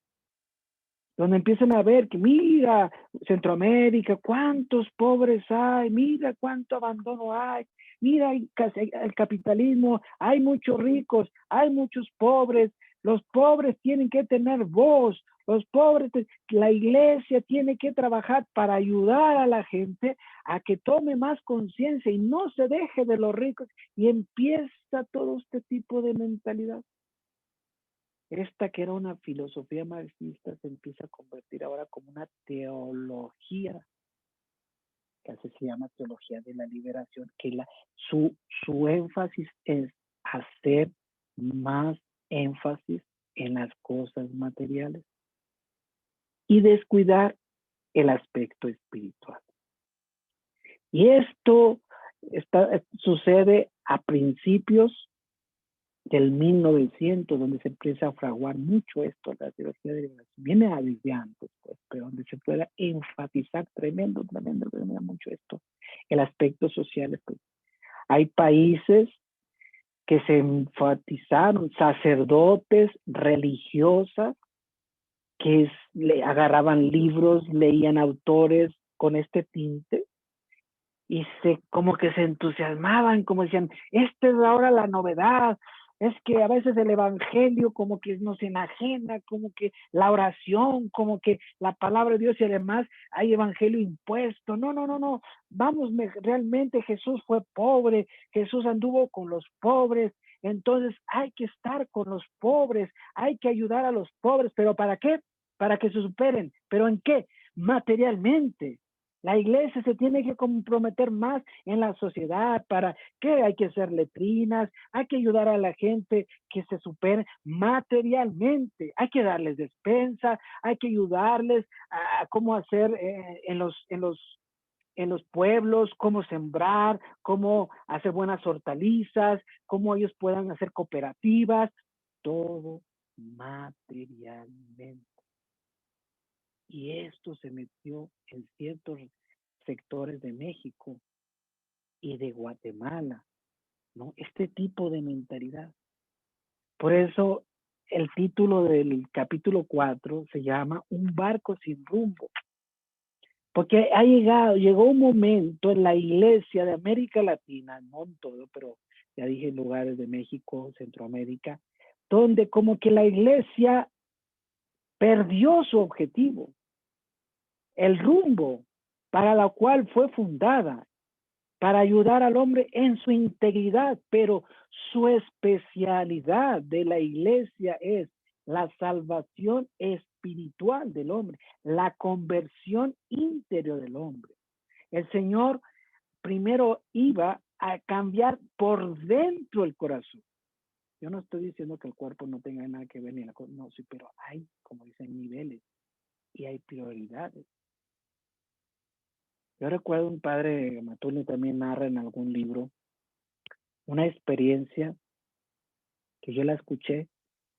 Donde empiezan a ver que mira, Centroamérica, cuántos pobres hay, mira cuánto abandono hay, mira el capitalismo, hay muchos ricos, hay muchos pobres, los pobres tienen que tener voz, los pobres, la iglesia tiene que trabajar para ayudar a la gente a que tome más conciencia y no se deje de los ricos, y empieza todo este tipo de mentalidad. Esta que era una filosofía marxista se empieza a convertir ahora como una teología, que así se llama teología de la liberación, que su énfasis es hacer más énfasis en las cosas materiales y descuidar el aspecto espiritual. Y esto sucede a principios del 1900, donde se empieza a fraguar mucho esto, la teología de la liberación. Viene desde antes, pues, pero donde se pueda enfatizar tremendo mucho esto, el aspecto social. Pues. Hay países que se enfatizaron, sacerdotes, religiosas, que le agarraban libros, leían autores con este tinte, y como que se entusiasmaban, como decían, esta es ahora la novedad. Es que a veces el evangelio como que nos enajena, como que la oración, como que la palabra de Dios, y además hay evangelio impuesto. No. Vamos, realmente Jesús fue pobre, Jesús anduvo con los pobres, entonces hay que estar con los pobres, hay que ayudar a los pobres. ¿Pero para qué? Para que se superen. ¿Pero en qué? Materialmente. La iglesia se tiene que comprometer más en la sociedad. ¿Para qué? Hay que hacer letrinas, hay que ayudar a la gente que se supere materialmente, hay que darles despensa, hay que ayudarles a cómo hacer en los pueblos, cómo sembrar, cómo hacer buenas hortalizas, cómo ellos puedan hacer cooperativas, todo materialmente. Y esto se metió en ciertos sectores de México y de Guatemala, ¿no? Este tipo de mentalidad. Por eso el título del capítulo 4 se llama Un barco sin rumbo. Porque llegó un momento en la iglesia de América Latina, no en todo, pero ya dije en lugares de México, Centroamérica, donde como que la iglesia perdió su objetivo, el rumbo para la cual fue fundada. para ayudar al hombre en su integridad, pero su especialidad de la iglesia es la salvación espiritual del hombre, la conversión interior del hombre. El Señor primero iba a cambiar por dentro el corazón. Yo no estoy diciendo que el cuerpo no tenga nada que ver, no, sí, pero hay, como dicen, niveles y hay prioridades. Yo recuerdo un padre, Matulio también narra en algún libro, una experiencia que yo la escuché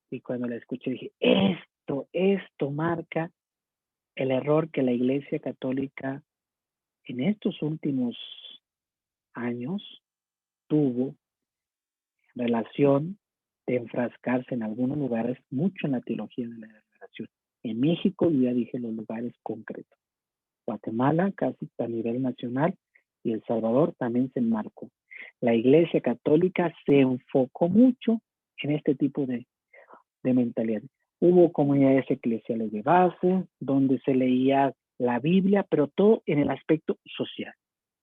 y cuando la escuché dije, esto marca el error que la Iglesia Católica en estos últimos años tuvo en relación de enfrascarse en algunos lugares mucho en la teología de la revelación. En México, ya dije los lugares concretos. Guatemala, casi a nivel nacional, y El Salvador también se enmarcó. La Iglesia Católica se enfocó mucho en este tipo de mentalidad. Hubo comunidades eclesiales de base, donde se leía la Biblia, pero todo en el aspecto social.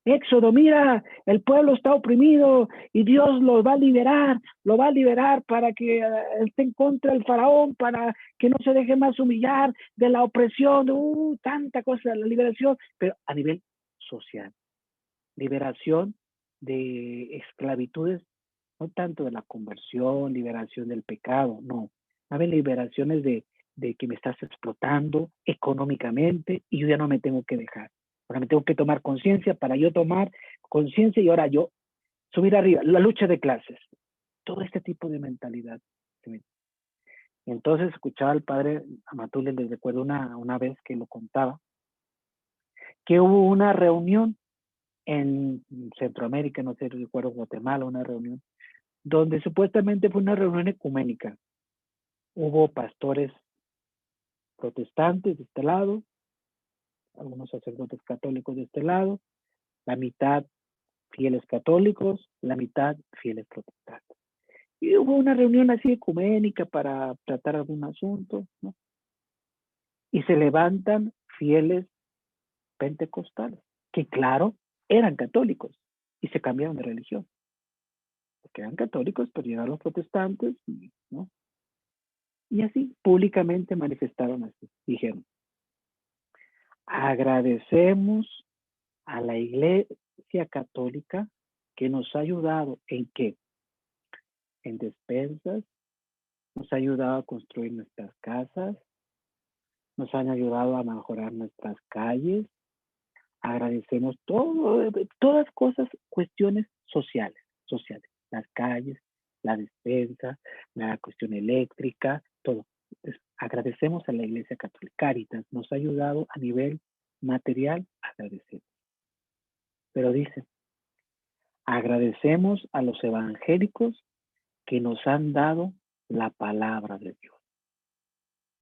Éxodo, mira, el pueblo está oprimido y Dios lo va a liberar para que esté en contra del faraón, para que no se deje más humillar de la opresión, tanta cosa, la liberación, pero a nivel social. Liberación de esclavitudes, no tanto de la conversión, liberación del pecado, no. Hay liberaciones de que me estás explotando económicamente y yo ya no me tengo que dejar. Ahora me tengo que tomar conciencia para yo tomar conciencia y ahora yo subir arriba. La lucha de clases. Todo este tipo de mentalidad. Entonces escuchaba al padre Amatule, les recuerdo una vez que lo contaba, que hubo una reunión en Centroamérica, no sé, recuerdo Guatemala, una reunión, donde supuestamente fue una reunión ecuménica. Hubo pastores protestantes de este lado, algunos sacerdotes católicos de este lado, la mitad fieles católicos, la mitad fieles protestantes. Y hubo una reunión así ecuménica para tratar algún asunto, ¿no? Y se levantan fieles pentecostales, que claro, eran católicos y se cambiaron de religión. Porque eran católicos, pero llegaron los protestantes, ¿no? Y así, públicamente manifestaron así. Dijeron, agradecemos a la Iglesia Católica que nos ha ayudado en qué? En despensas, nos ha ayudado a construir nuestras casas, nos han ayudado a mejorar nuestras calles, agradecemos todas cosas, cuestiones sociales, las calles, la despensa, la cuestión eléctrica, todo. Entonces, agradecemos a la Iglesia Católica. Cáritas nos ha ayudado a nivel material, agradecemos. Pero dice, agradecemos a los evangélicos que nos han dado la palabra de Dios.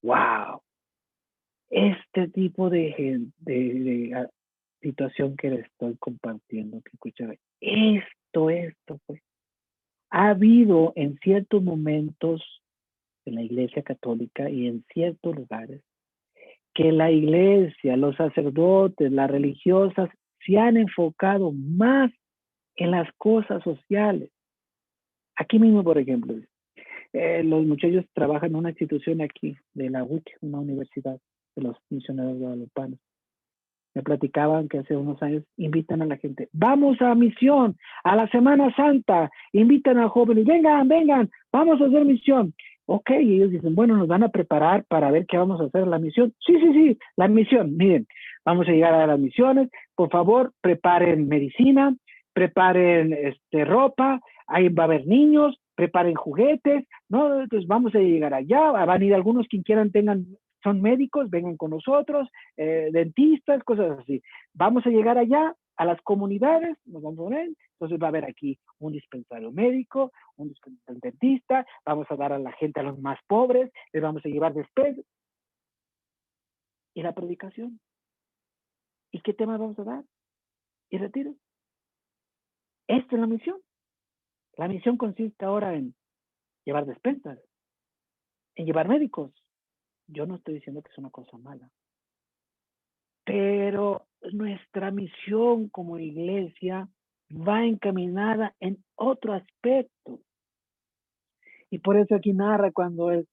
¡Wow! Este tipo de situación que les estoy compartiendo, que escucha, esto, pues. Ha habido en ciertos momentos en la Iglesia Católica y en ciertos lugares que la Iglesia, los sacerdotes, las religiosas se han enfocado más en las cosas sociales. Aquí mismo, por ejemplo, los muchachos trabajan en una institución aquí de la UIC, una universidad de los misioneros guadalupanos. Me platicaban que hace unos años invitan a la gente, vamos a misión, a la Semana Santa, invitan a jóvenes, vengan, vamos a hacer misión. Ok, y ellos dicen, bueno, nos van a preparar para ver qué vamos a hacer la misión. Sí, la misión, miren, vamos a llegar a las misiones, por favor, preparen medicina, preparen ropa, ahí va a haber niños, preparen juguetes, ¿no? Entonces vamos a llegar allá, van a ir algunos quien quieran, son médicos, vengan con nosotros, dentistas, cosas así. Vamos a llegar allá a las comunidades, nos vamos a poner, entonces va a haber aquí un dispensario médico, un dentista, vamos a dar a la gente, a los más pobres, les vamos a llevar despensas. ¿Y la predicación? ¿Y qué tema vamos a dar? ¿Y retiro? Esta es la misión. La misión consiste ahora en llevar despensas, en llevar médicos. Yo no estoy diciendo que es una cosa mala. Pero nuestra misión como iglesia va encaminada en otro aspecto. Y por eso aquí narra cuando el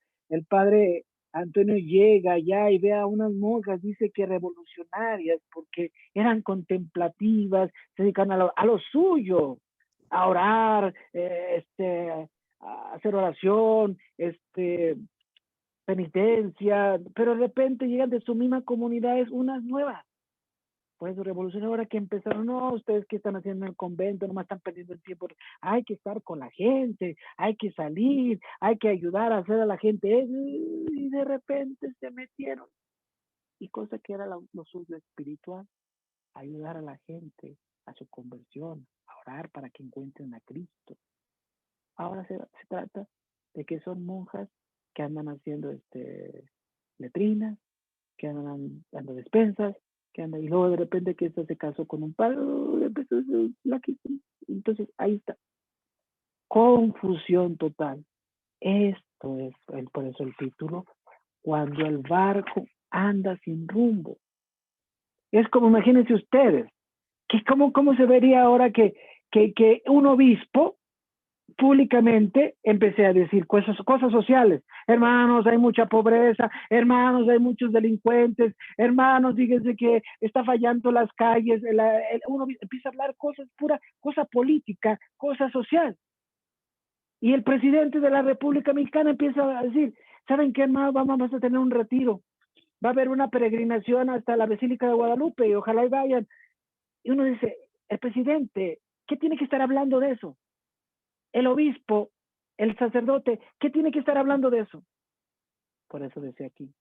padre Antonio llega allá y ve a unas monjas, dice que revolucionarias, porque eran contemplativas, se dedican a lo suyo, a orar, a hacer oración, penitencia, pero de repente llegan de su misma comunidad unas nuevas. Pues revolución ahora que empezaron, no, ustedes qué están haciendo en el convento, nomás están perdiendo el tiempo, hay que estar con la gente, hay que salir, hay que ayudar a hacer a la gente, y de repente se metieron, y cosa que era lo suyo espiritual, ayudar a la gente a su conversión, a orar para que encuentren a Cristo. Ahora se trata de que son monjas que andan haciendo letrinas, que andan dando despensas, que anda, y luego de repente que esta se casó con un padre, entonces ahí está, confusión total. Esto es por eso el título, cuando el barco anda sin rumbo. Es como, imagínense ustedes, que cómo se vería ahora que un obispo públicamente empecé a decir cosas sociales. Hermanos, hay mucha pobreza, hermanos, hay muchos delincuentes, hermanos, fíjense que está fallando las calles, uno empieza a hablar cosas pura, cosa política, cosa social. Y el presidente de la República Mexicana empieza a decir, ¿saben qué, hermano? Vamos a tener un retiro. Va a haber una peregrinación hasta la Basílica de Guadalupe y ojalá y vayan. Y uno dice, el presidente, ¿qué tiene que estar hablando de eso? El obispo, el sacerdote, ¿qué tiene que estar hablando de eso? Por eso decía aquí,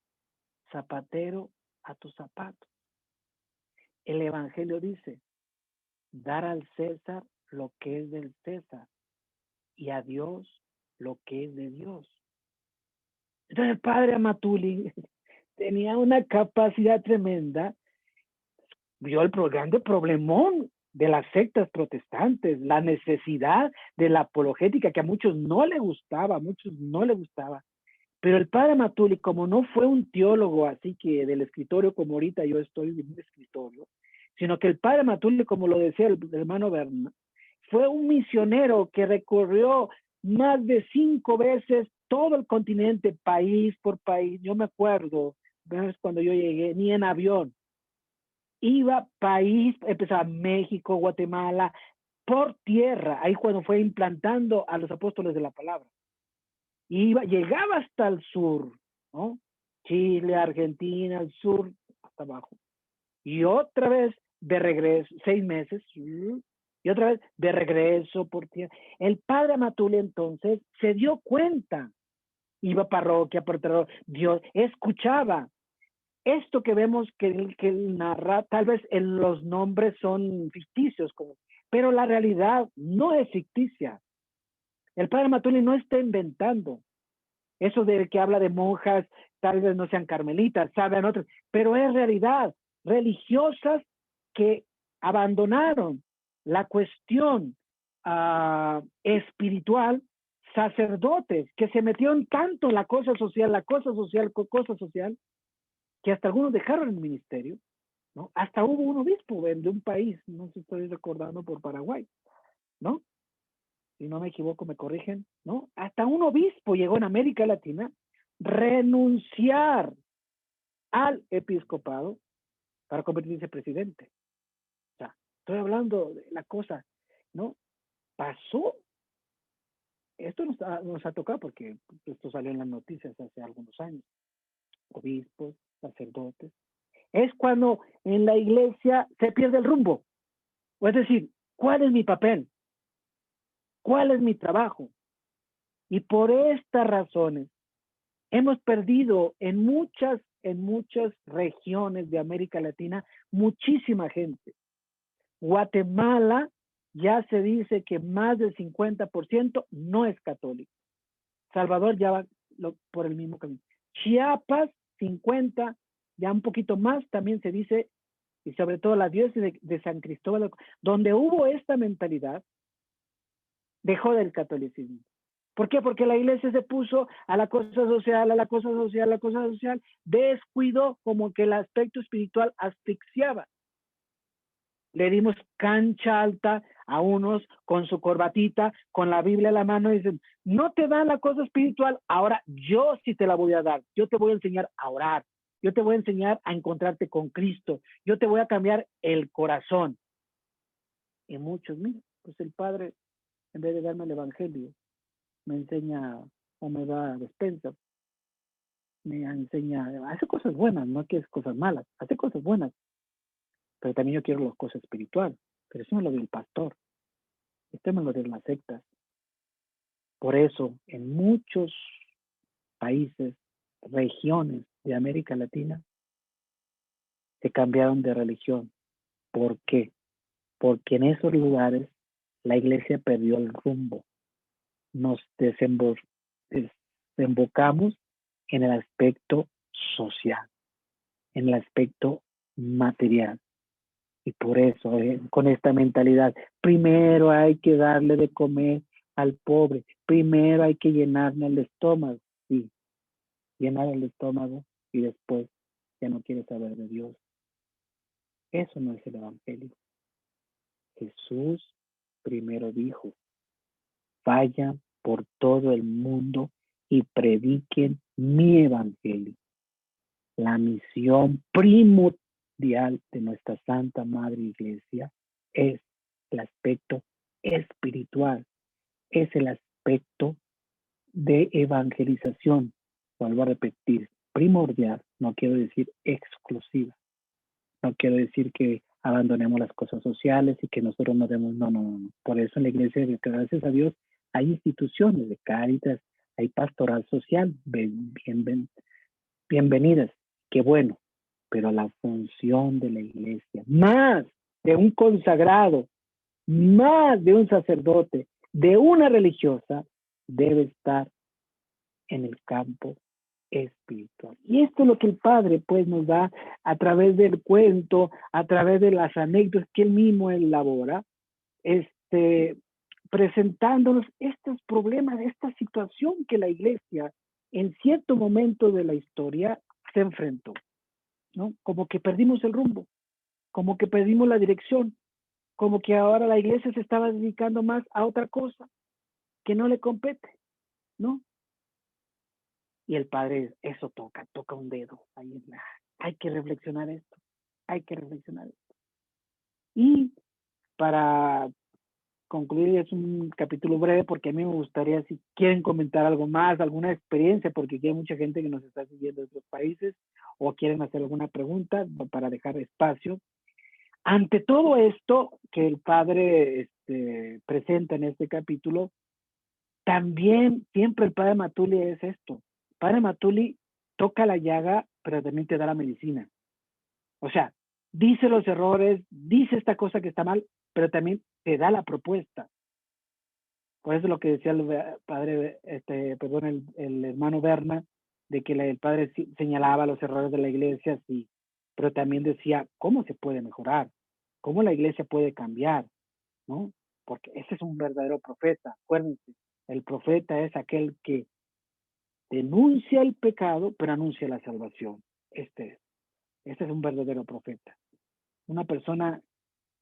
zapatero a tus zapatos. El Evangelio dice, dar al César lo que es del César y a Dios lo que es de Dios. Entonces el padre Amatuli tenía una capacidad tremenda, vio el grande problemón de las sectas protestantes, la necesidad de la apologética que a muchos no le gustaba, pero el padre Amatuli, como no fue un teólogo así que del escritorio como ahorita yo estoy en un escritorio, sino que el padre Amatuli, como lo decía el hermano Berna, fue un misionero que recorrió más de 5 veces todo el continente, país por país. Yo me acuerdo, cuando yo llegué, ni en avión, iba país, empezaba México, Guatemala, por tierra, ahí cuando fue implantando a los apóstoles de la palabra. Llegaba hasta el sur, ¿no? Chile, Argentina, el sur, hasta abajo. Y otra vez de regreso, 6 meses, y otra vez de regreso por tierra. El padre Amatuli entonces se dio cuenta, iba parroquia por parroquia, Dios escuchaba. Esto que vemos que él narra, tal vez los nombres son ficticios, pero la realidad no es ficticia. El padre Amatuli no está inventando. Eso de que habla de monjas, tal vez no sean carmelitas, saben otras, pero es realidad. Religiosas que abandonaron la cuestión espiritual, sacerdotes que se metieron tanto en la cosa social, que hasta algunos dejaron el ministerio, ¿no? Hasta hubo un obispo de un país, no sé si estoy recordando, por Paraguay, ¿no? Si no me equivoco, me corrigen, ¿no? Hasta un obispo llegó en América Latina renunciar al episcopado para convertirse en presidente. O sea, estoy hablando de la cosa, ¿no? Pasó. Esto nos ha tocado porque esto salió en las noticias hace algunos años. Obispos, sacerdotes. Es cuando en la iglesia se pierde el rumbo. O es decir, ¿cuál es mi papel? ¿Cuál es mi trabajo? Y por estas razones hemos perdido en muchas regiones de América Latina muchísima gente. Guatemala ya se dice que más del 50% no es católico. Salvador ya va por el mismo camino. Chiapas, 50%, ya un poquito más también se dice, y sobre todo la diócesis de San Cristóbal, donde hubo esta mentalidad, dejó del catolicismo. ¿Por qué? Porque la iglesia se puso a la cosa social, descuidó, como que el aspecto espiritual asfixiaba. Le dimos cancha alta a unos con su corbatita, con la Biblia en la mano y dicen, no te dan la cosa espiritual, ahora yo sí te la voy a dar. Yo te voy a enseñar a orar. Yo te voy a enseñar a encontrarte con Cristo. Yo te voy a cambiar el corazón. Y muchos, mira, pues el Padre, en vez de darme el Evangelio, me enseña o me da despensa, me enseña, hace cosas buenas, no que es cosas malas, hace cosas buenas, pero también yo quiero las cosas espirituales, pero eso me lo dio el pastor, esto me lo dio las sectas. Por eso, en muchos países, regiones de América Latina, se cambiaron de religión. ¿Por qué? Porque en esos lugares la iglesia perdió el rumbo. Nos desembocamos en el aspecto social, en el aspecto material. Y por eso, con esta mentalidad, primero hay que darle de comer al pobre, primero hay que llenarle el estómago. Sí, llenar el estómago y después ya no quiere saber de Dios. Eso no es el Evangelio. Jesús primero dijo, vayan por todo el mundo y prediquen mi Evangelio. La misión primordial de nuestra Santa Madre Iglesia es el aspecto espiritual, es el aspecto de evangelización. Vuelvo a repetir, primordial, no quiero decir exclusiva. No quiero decir que abandonemos las cosas sociales y que nosotros no demos, no. Por eso en la iglesia, gracias a Dios, hay instituciones de Cáritas, hay pastoral social, bienvenidas, qué bueno, pero la función de la iglesia, más de un consagrado, más de un sacerdote, de una religiosa, debe estar en el campo espiritual. Y esto es lo que el Padre pues nos da a través del cuento, a través de las anécdotas que él mismo elabora, presentándonos estos problemas, esta situación que la iglesia en cierto momento de la historia se enfrentó, ¿no? Como que perdimos el rumbo, como que perdimos la dirección, como que ahora la iglesia se estaba dedicando más a otra cosa que no le compete, ¿no? Y el Padre, eso toca un dedo. Hay que reflexionar esto, hay que reflexionar esto. Y para concluir, es un capítulo breve porque a mí me gustaría, si quieren comentar algo más, alguna experiencia, porque aquí hay mucha gente que nos está siguiendo de otros países o quieren hacer alguna pregunta para dejar espacio. Ante todo esto que el Padre presenta en este capítulo, también siempre el Padre Matuli es esto. Padre Matuli toca la llaga, pero también te da la medicina. O sea, dice los errores, dice esta cosa que está mal, pero también te da la propuesta. Por eso lo que decía el padre, el hermano Berna, de que el padre señalaba los errores de la iglesia, sí, pero también decía cómo se puede mejorar, cómo la iglesia puede cambiar, ¿no? Porque ese es un verdadero profeta. Acuérdense, el profeta es aquel que denuncia el pecado, pero anuncia la salvación. Este es un verdadero profeta. Una persona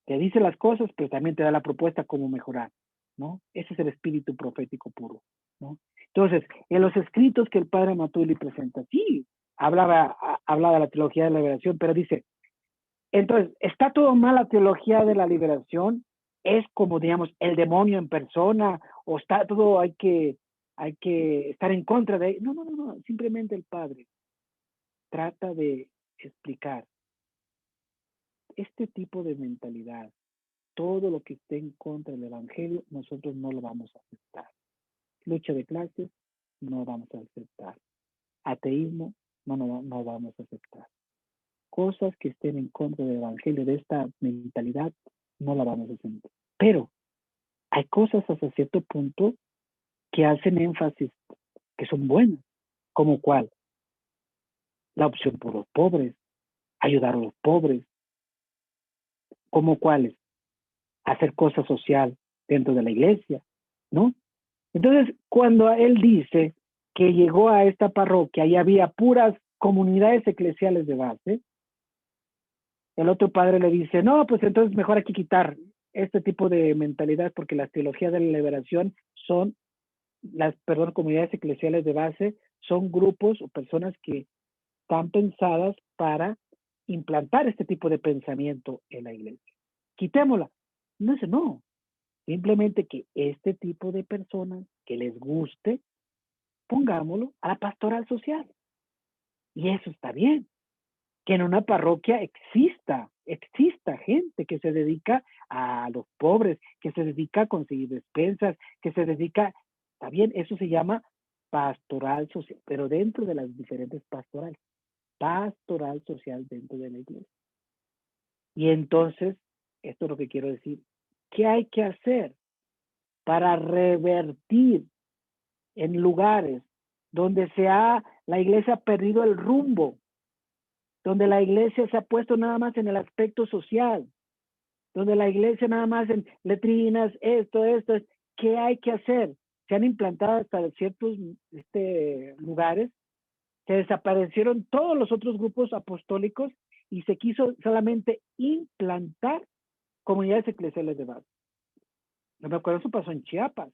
que dice las cosas, pero también te da la propuesta cómo mejorar, ¿no? Ese es el espíritu profético puro, ¿no? Entonces, en los escritos que el Padre Matuli presenta, sí, hablaba de la teología de la liberación, pero dice, entonces, ¿está todo mal la teología de la liberación? ¿Es como, digamos, el demonio en persona? ¿O está todo, hay que estar en contra de él? No, simplemente el Padre trata de explicar este tipo de mentalidad. Todo lo que esté en contra del Evangelio, nosotros no lo vamos a aceptar. Lucha de clases, no vamos a aceptar. Ateísmo, no vamos a aceptar. Cosas que estén en contra del Evangelio, de esta mentalidad, no la vamos a aceptar. Pero hay cosas hasta cierto punto que hacen énfasis, que son buenas. ¿Como cuál? La opción por los pobres, ayudar a los pobres. ¿Como cuáles? Hacer cosas social dentro de la iglesia, ¿no? Entonces, cuando él dice que llegó a esta parroquia y había puras comunidades eclesiales de base, El otro padre le dice, no, pues entonces mejor hay que quitar este tipo de mentalidad porque las teologías de la liberación son comunidades eclesiales de base, son grupos o personas que están pensadas para implantar este tipo de pensamiento en la iglesia. Quitémosla. No, simplemente que este tipo de personas que les guste, pongámoslo a la pastoral social. Y eso está bien. Que en una parroquia exista gente que se dedica a los pobres, que se dedica a conseguir despensas, que se dedica, está bien, eso se llama pastoral social, pero dentro de las diferentes pastorales, pastoral social dentro de la iglesia. Y entonces, esto es lo que quiero decir, ¿qué hay que hacer para revertir en lugares donde la iglesia ha perdido el rumbo, donde la iglesia se ha puesto nada más en el aspecto social, donde la iglesia nada más en letrinas, esto, ¿qué hay que hacer? Se han implantado hasta ciertos lugares, se desaparecieron todos los otros grupos apostólicos y se quiso solamente implantar comunidades eclesiales de base. No me acuerdo, eso pasó en Chiapas.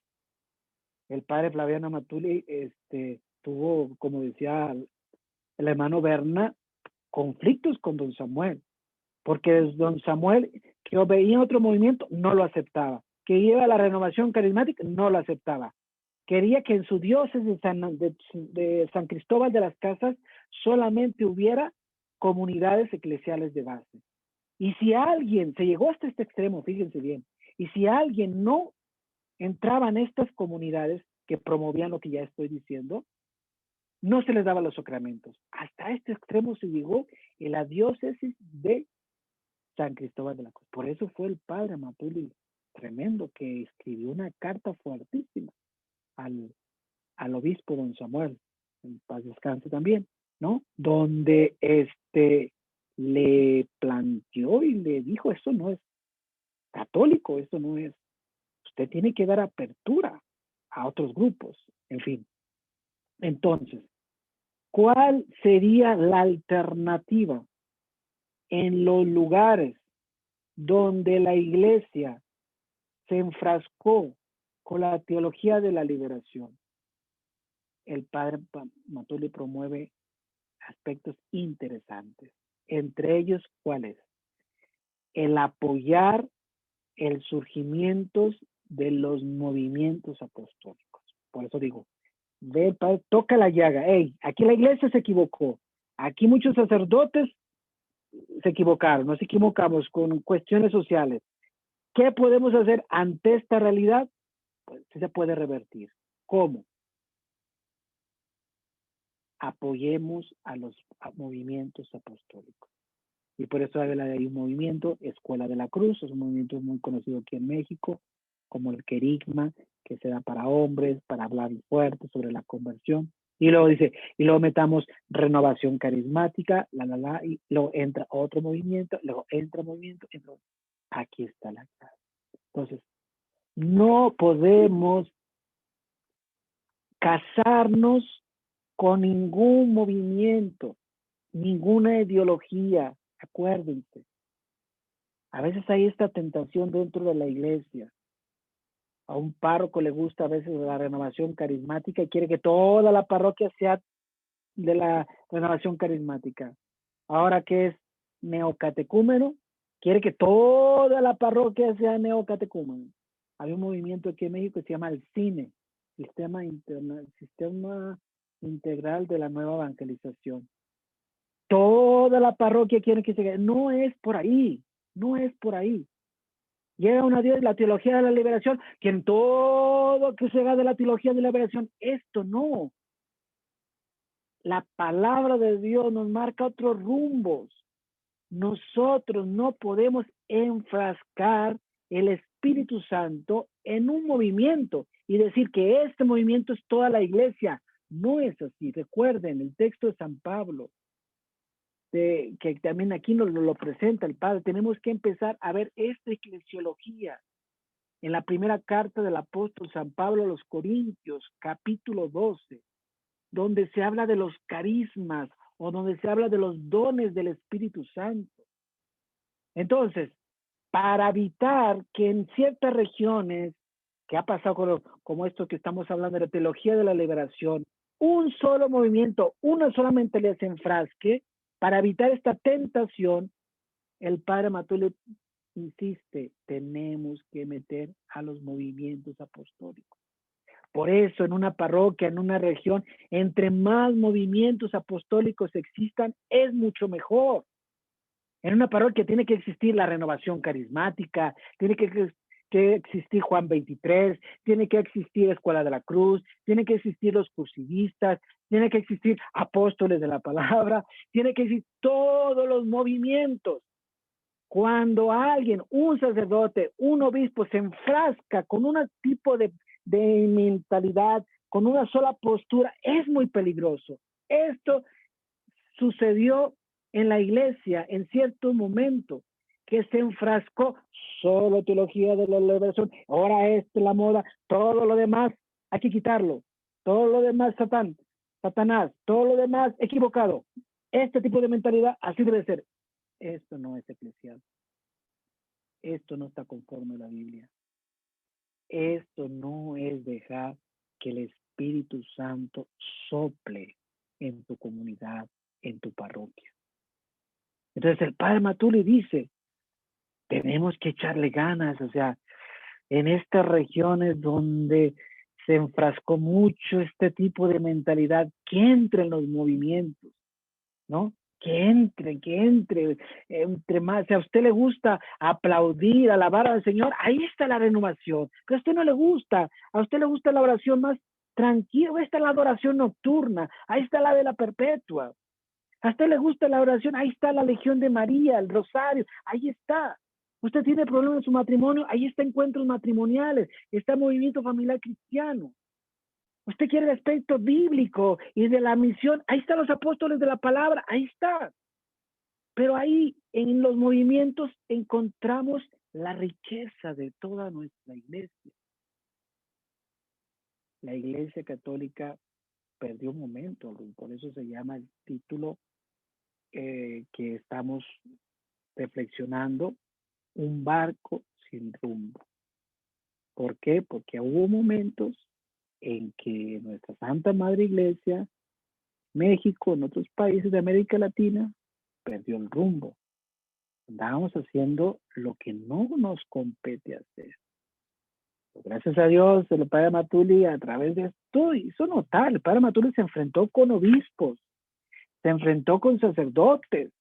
El padre Flaviano Matuli tuvo, como decía el hermano Berna, conflictos con don Samuel, porque don Samuel, que veía otro movimiento, no lo aceptaba, que lleva la renovación carismática, no lo aceptaba, quería que en su diócesis de San Cristóbal de las Casas solamente hubiera comunidades eclesiales de base, y si alguien se llegó hasta este extremo, fíjense bien, y si alguien no entraba en estas comunidades que promovían lo que ya estoy diciendo, no se les daba los sacramentos. Hasta este extremo se llegó en la diócesis de San Cristóbal de la Cruz. Por eso fue el padre Matuli tremendo que escribió una carta fuertísima al obispo don Samuel, en paz descanse también, ¿no? Donde le planteó y le dijo, esto no es católico, esto no es, usted tiene que dar apertura a otros grupos, en fin. Entonces, ¿cuál sería la alternativa en los lugares donde la iglesia se enfrascó con la teología de la liberación? El padre Matuli promueve aspectos interesantes. Entre ellos, ¿cuál es? El apoyar el surgimiento de los movimientos apostólicos. Por eso digo, ve el padre, toca la llaga. Hey, aquí la iglesia se equivocó. Aquí muchos sacerdotes se equivocaron. Nos equivocamos con cuestiones sociales. ¿Qué podemos hacer ante esta realidad? Pues se puede revertir. ¿Cómo? Apoyemos a los movimientos apostólicos. Y por eso hay un movimiento, Escuela de la Cruz, es un movimiento muy conocido aquí en México, como el querigma, que se da para hombres, para hablar fuerte sobre la conversión. Y luego dice, y luego metamos renovación carismática, y luego entra otro movimiento, luego entra movimiento, entonces, aquí está la clave. Entonces, no podemos casarnos con ningún movimiento, ninguna ideología, acuérdense. A veces hay esta tentación dentro de la iglesia. A un párroco le gusta a veces la renovación carismática y quiere que toda la parroquia sea de la renovación carismática. Ahora que es neocatecúmeno, quiere que toda la parroquia sea neocatecúmeno. Hay un movimiento aquí en México que se llama el CINE, Sistema Integral de la Nueva Evangelización. Toda la parroquia quiere que se... No es por ahí, no es por ahí. Llega una Dios, la teología de la liberación, quien todo que se haga de la teología de la liberación, esto no. La palabra de Dios nos marca otros rumbos. Nosotros no podemos enfrascar el Espíritu Santo en un movimiento y decir que este movimiento es toda la iglesia. No es así. Recuerden el texto de San Pablo, que también aquí nos lo presenta el Padre. Tenemos que empezar a ver esta eclesiología en la primera carta del apóstol San Pablo a los Corintios, capítulo 12, donde se habla de los carismas o donde se habla de los dones del Espíritu Santo. Entonces, para evitar que en ciertas regiones, que ha pasado como esto que estamos hablando de la teología de la liberación, un solo movimiento, una sola mentalidad se enfrasque, para evitar esta tentación, el padre Matuli insiste, tenemos que meter a los movimientos apostólicos. Por eso en una parroquia, en una región, entre más movimientos apostólicos existan, es mucho mejor. En una parroquia tiene que existir la renovación carismática, tiene que existir Juan 23, tiene que existir Escuela de la Cruz, tiene que existir los cursivistas, tiene que existir apóstoles de la palabra, tiene que existir todos los movimientos. Cuando alguien, un sacerdote, un obispo se enfrasca con un tipo de mentalidad, con una sola postura, es muy peligroso. Esto sucedió en la iglesia en cierto momento, que se enfrascó solo teología de la liberación, ahora es la moda, todo lo demás hay que quitarlo, todo lo demás Satanás, todo lo demás equivocado. Este tipo de mentalidad así debe ser. Esto no es eclesial. Esto no está conforme a la Biblia. Esto no es dejar que el Espíritu Santo sople en tu comunidad, en tu parroquia. Entonces el padre Matuli dice, tenemos que echarle ganas, o sea, en estas regiones donde se enfrascó mucho este tipo de mentalidad, que entre en los movimientos, ¿no? Que entre más. Si a usted le gusta aplaudir, alabar al Señor, ahí está la renovación. Que a usted no le gusta, a usted le gusta la oración más tranquila, ahí está la adoración nocturna, ahí está la de la perpetua. A usted le gusta la oración, ahí está la Legión de María, el Rosario, ahí está. Usted tiene problemas en su matrimonio, ahí está encuentros matrimoniales, está movimiento familiar cristiano. Usted quiere el aspecto bíblico y de la misión, ahí están los apóstoles de la palabra, ahí está. Pero ahí en los movimientos encontramos la riqueza de toda nuestra iglesia. La iglesia católica perdió un momento, por eso se llama el título que estamos reflexionando, un barco sin rumbo. ¿Por qué? Porque hubo momentos en que nuestra Santa Madre Iglesia, México, en otros países de América Latina, perdió el rumbo. Andábamos haciendo lo que no nos compete hacer. Gracias a Dios, el padre Matuli, a través de esto, hizo notar. El padre Matuli se enfrentó con obispos, se enfrentó con sacerdotes,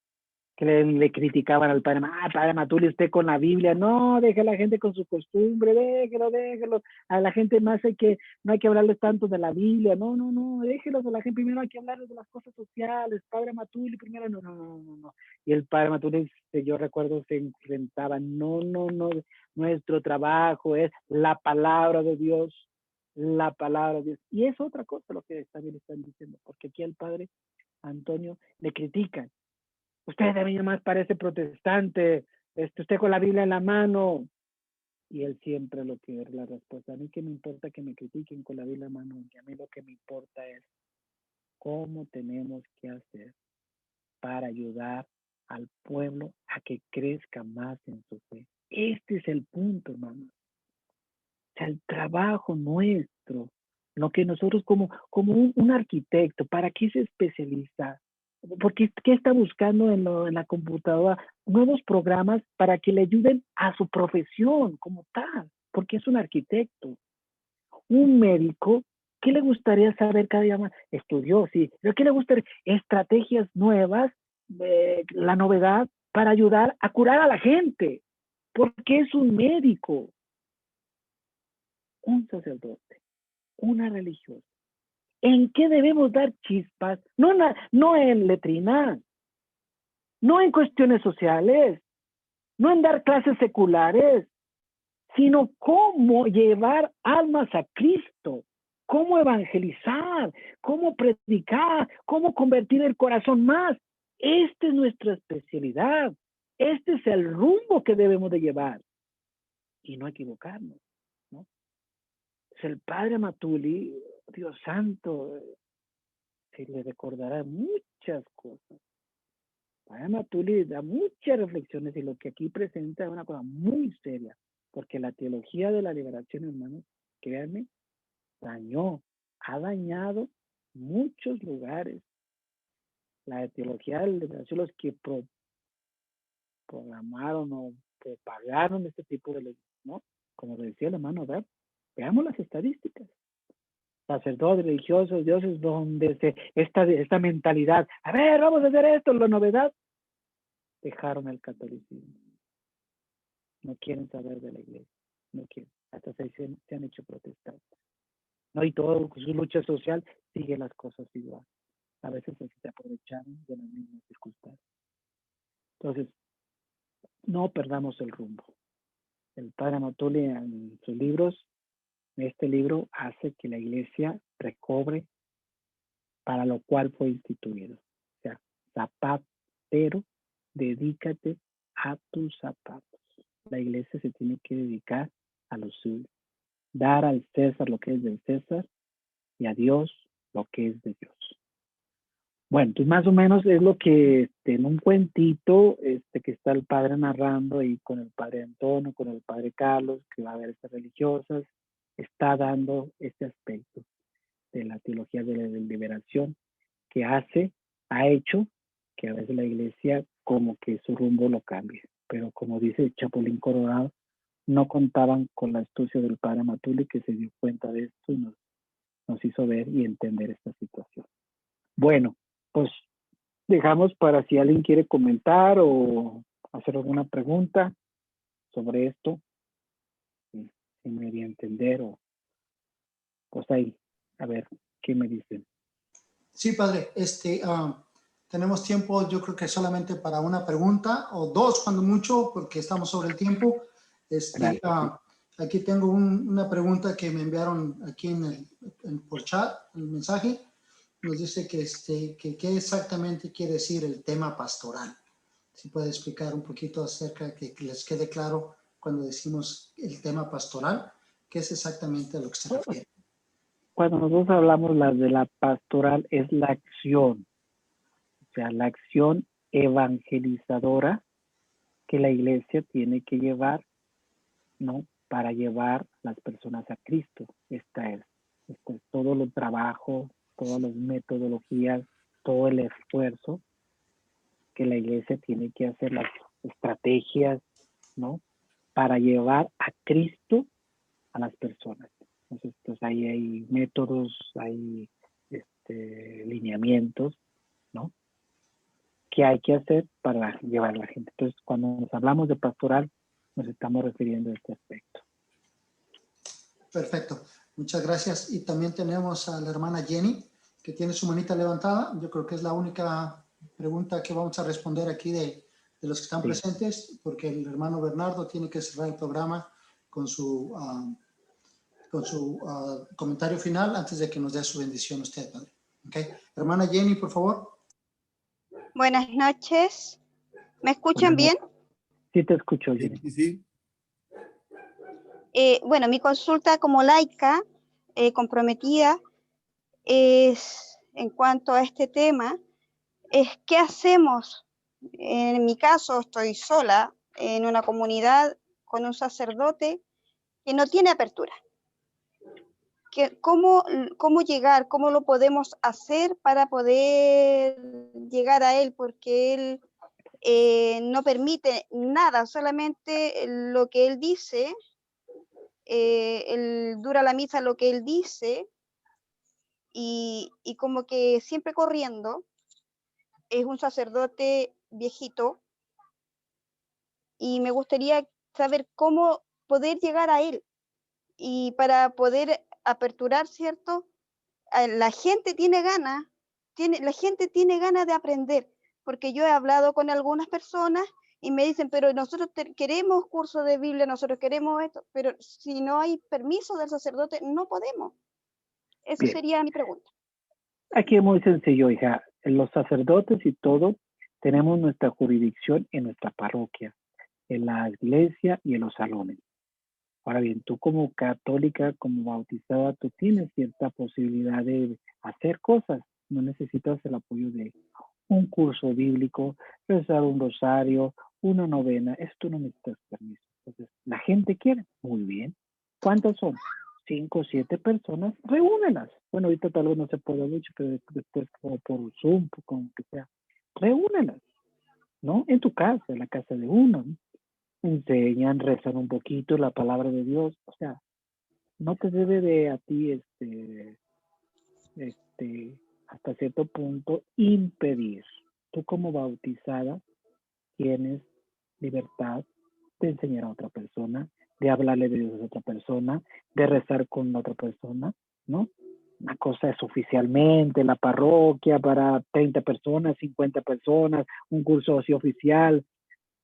que le criticaban al padre Matuli, usted con la Biblia, no, deje a la gente con su costumbre, déjelo, a la gente no hay que hablarles tanto de la Biblia, no, déjelos a la gente, primero hay que hablarles de las cosas sociales, padre Matuli, primero, no, y el padre Matuli, yo recuerdo, se enfrentaba, no, nuestro trabajo es la palabra de Dios, y es otra cosa lo que también están diciendo, porque aquí al padre Antonio le critican. Usted a mí nomás parece protestante, usted con la Biblia en la mano. Y él siempre lo que es la respuesta. A mí que me importa que me critiquen con la Biblia en la mano, y a mí lo que me importa es cómo tenemos que hacer para ayudar al pueblo a que crezca más en su fe. Este es el punto, hermano. O sea, el trabajo nuestro, lo que nosotros como un arquitecto, ¿para qué se especializa? Porque ¿qué está buscando en la computadora? Nuevos programas para que le ayuden a su profesión como tal, porque es un arquitecto. Un médico, ¿qué le gustaría saber cada día más? Estudió, sí, pero ¿qué le gustaría? Estrategias nuevas, la novedad para ayudar a curar a la gente, porque es un médico, un sacerdote, una religiosa. ¿En qué debemos dar chispas? No en letrinar, no en cuestiones sociales, no en dar clases seculares, sino cómo llevar almas a Cristo, cómo evangelizar, cómo predicar, cómo convertir el corazón más. Esta es nuestra especialidad. Este es el rumbo que debemos de llevar y no equivocarnos, ¿no? Es el padre Matuli, Dios santo, se le recordará muchas cosas. Padre Matuli da muchas reflexiones y lo que aquí presenta es una cosa muy seria, porque la teología de la liberación, hermanos, créanme, ha dañado muchos lugares. La teología de la liberación, los que programaron o propagaron este tipo de leyes, ¿no? Como decía el hermano, veamos las estadísticas. Sacerdotes, religiosos, dioses, donde esta mentalidad, a ver, vamos a hacer esto, la novedad, dejaron el catolicismo. No quieren saber de la iglesia, no quieren, hasta se han hecho protestantes. No, y todo su lucha social sigue las cosas igual. A veces se aprovecharon de las mismas circunstancias. Entonces, no perdamos el rumbo. El padre Matuli en sus libros, este libro hace que la iglesia recobre para lo cual fue instituido. O sea, zapatero, dedícate a tus zapatos. La iglesia se tiene que dedicar a lo suyo. Dar al César lo que es del César y a Dios lo que es de Dios. Bueno, pues más o menos es lo que en un cuentito que está el padre narrando y con el padre Antonio, con el padre Carlos, que va a ver estas religiosas, está dando este aspecto de la teología de la liberación que ha hecho que a veces la iglesia como que su rumbo lo cambie. Pero como dice el Chapulín Colorado, no contaban con la astucia del padre Matuli, que se dio cuenta de esto y nos hizo ver y entender esta situación. Bueno, pues dejamos para si alguien quiere comentar o hacer alguna pregunta sobre esto, si me voy a entender o pues ahí, a ver, ¿qué me dicen? Sí, padre, tenemos tiempo, yo creo que solamente para una pregunta o dos, cuando mucho, porque estamos sobre el tiempo. Aquí tengo una pregunta que me enviaron aquí por chat, el mensaje. Nos dice que qué exactamente quiere decir el tema pastoral. Si puede explicar un poquito acerca, que les quede claro cuando decimos el tema pastoral, qué es exactamente a lo que se refiere. Cuando nosotros hablamos de la pastoral es la acción, o sea, la acción evangelizadora que la iglesia tiene que llevar, ¿no? Para llevar a las personas a Cristo. Este es todo el trabajo, todas las metodologías, todo el esfuerzo que la iglesia tiene que hacer, las estrategias, ¿no? Para llevar a Cristo a las personas. Entonces, pues ahí hay métodos, hay lineamientos, ¿no? Que hay que hacer para llevar a la gente. Entonces, cuando nos hablamos de pastoral, nos estamos refiriendo a este aspecto. Perfecto. Muchas gracias. Y también tenemos a la hermana Jenny, que tiene su manita levantada. Yo creo que es la única pregunta que vamos a responder aquí de los que están presentes, porque el hermano Bernardo tiene que cerrar el programa con su comentario final antes de que nos dé su bendición usted, padre. Okay. Hermana Jenny, por favor. Buenas noches. ¿Me escuchan bien? Sí, te escucho, Jenny. Sí. Bueno, mi consulta como laica comprometida es, en cuanto a este tema, es qué hacemos. En mi caso, estoy sola en una comunidad con un sacerdote que no tiene apertura. ¿Cómo llegar? ¿Cómo lo podemos hacer para poder llegar a él? Porque él no permite nada, solamente lo que él dice. Él dura la misa lo que él dice y como que siempre corriendo. Es un sacerdote viejito y me gustaría saber cómo poder llegar a él y para poder aperturar, ¿cierto? La gente tiene ganas, la gente tiene ganas de aprender, porque yo he hablado con algunas personas y me dicen, pero nosotros queremos curso de Biblia, nosotros queremos esto, pero si no hay permiso del sacerdote, no podemos. Esa sería mi pregunta. Aquí es muy sencillo, hija. Los sacerdotes y todo, tenemos nuestra jurisdicción en nuestra parroquia, en la iglesia y en los salones. Ahora bien, tú como católica, como bautizada, tú tienes cierta posibilidad de hacer cosas. No necesitas el apoyo de un curso bíblico, rezar un rosario, una novena. Esto no necesitas permiso. Entonces, la gente quiere, muy bien. ¿Cuántas son? 5 o 7 personas, reúnelas. Bueno, ahorita tal vez no se puede mucho, pero después como por Zoom, como que sea, reúnelas, ¿no? En tu casa, en la casa de uno, ¿no? Enseñan, rezan un poquito la palabra de Dios. O sea, no te debe de a ti, hasta cierto punto, impedir. Tú como bautizada tienes libertad de enseñar a otra persona, de hablarle de Dios a otra persona, de rezar con otra persona, ¿no? Una cosa es oficialmente la parroquia para 30 personas, 50 personas, un curso así oficial.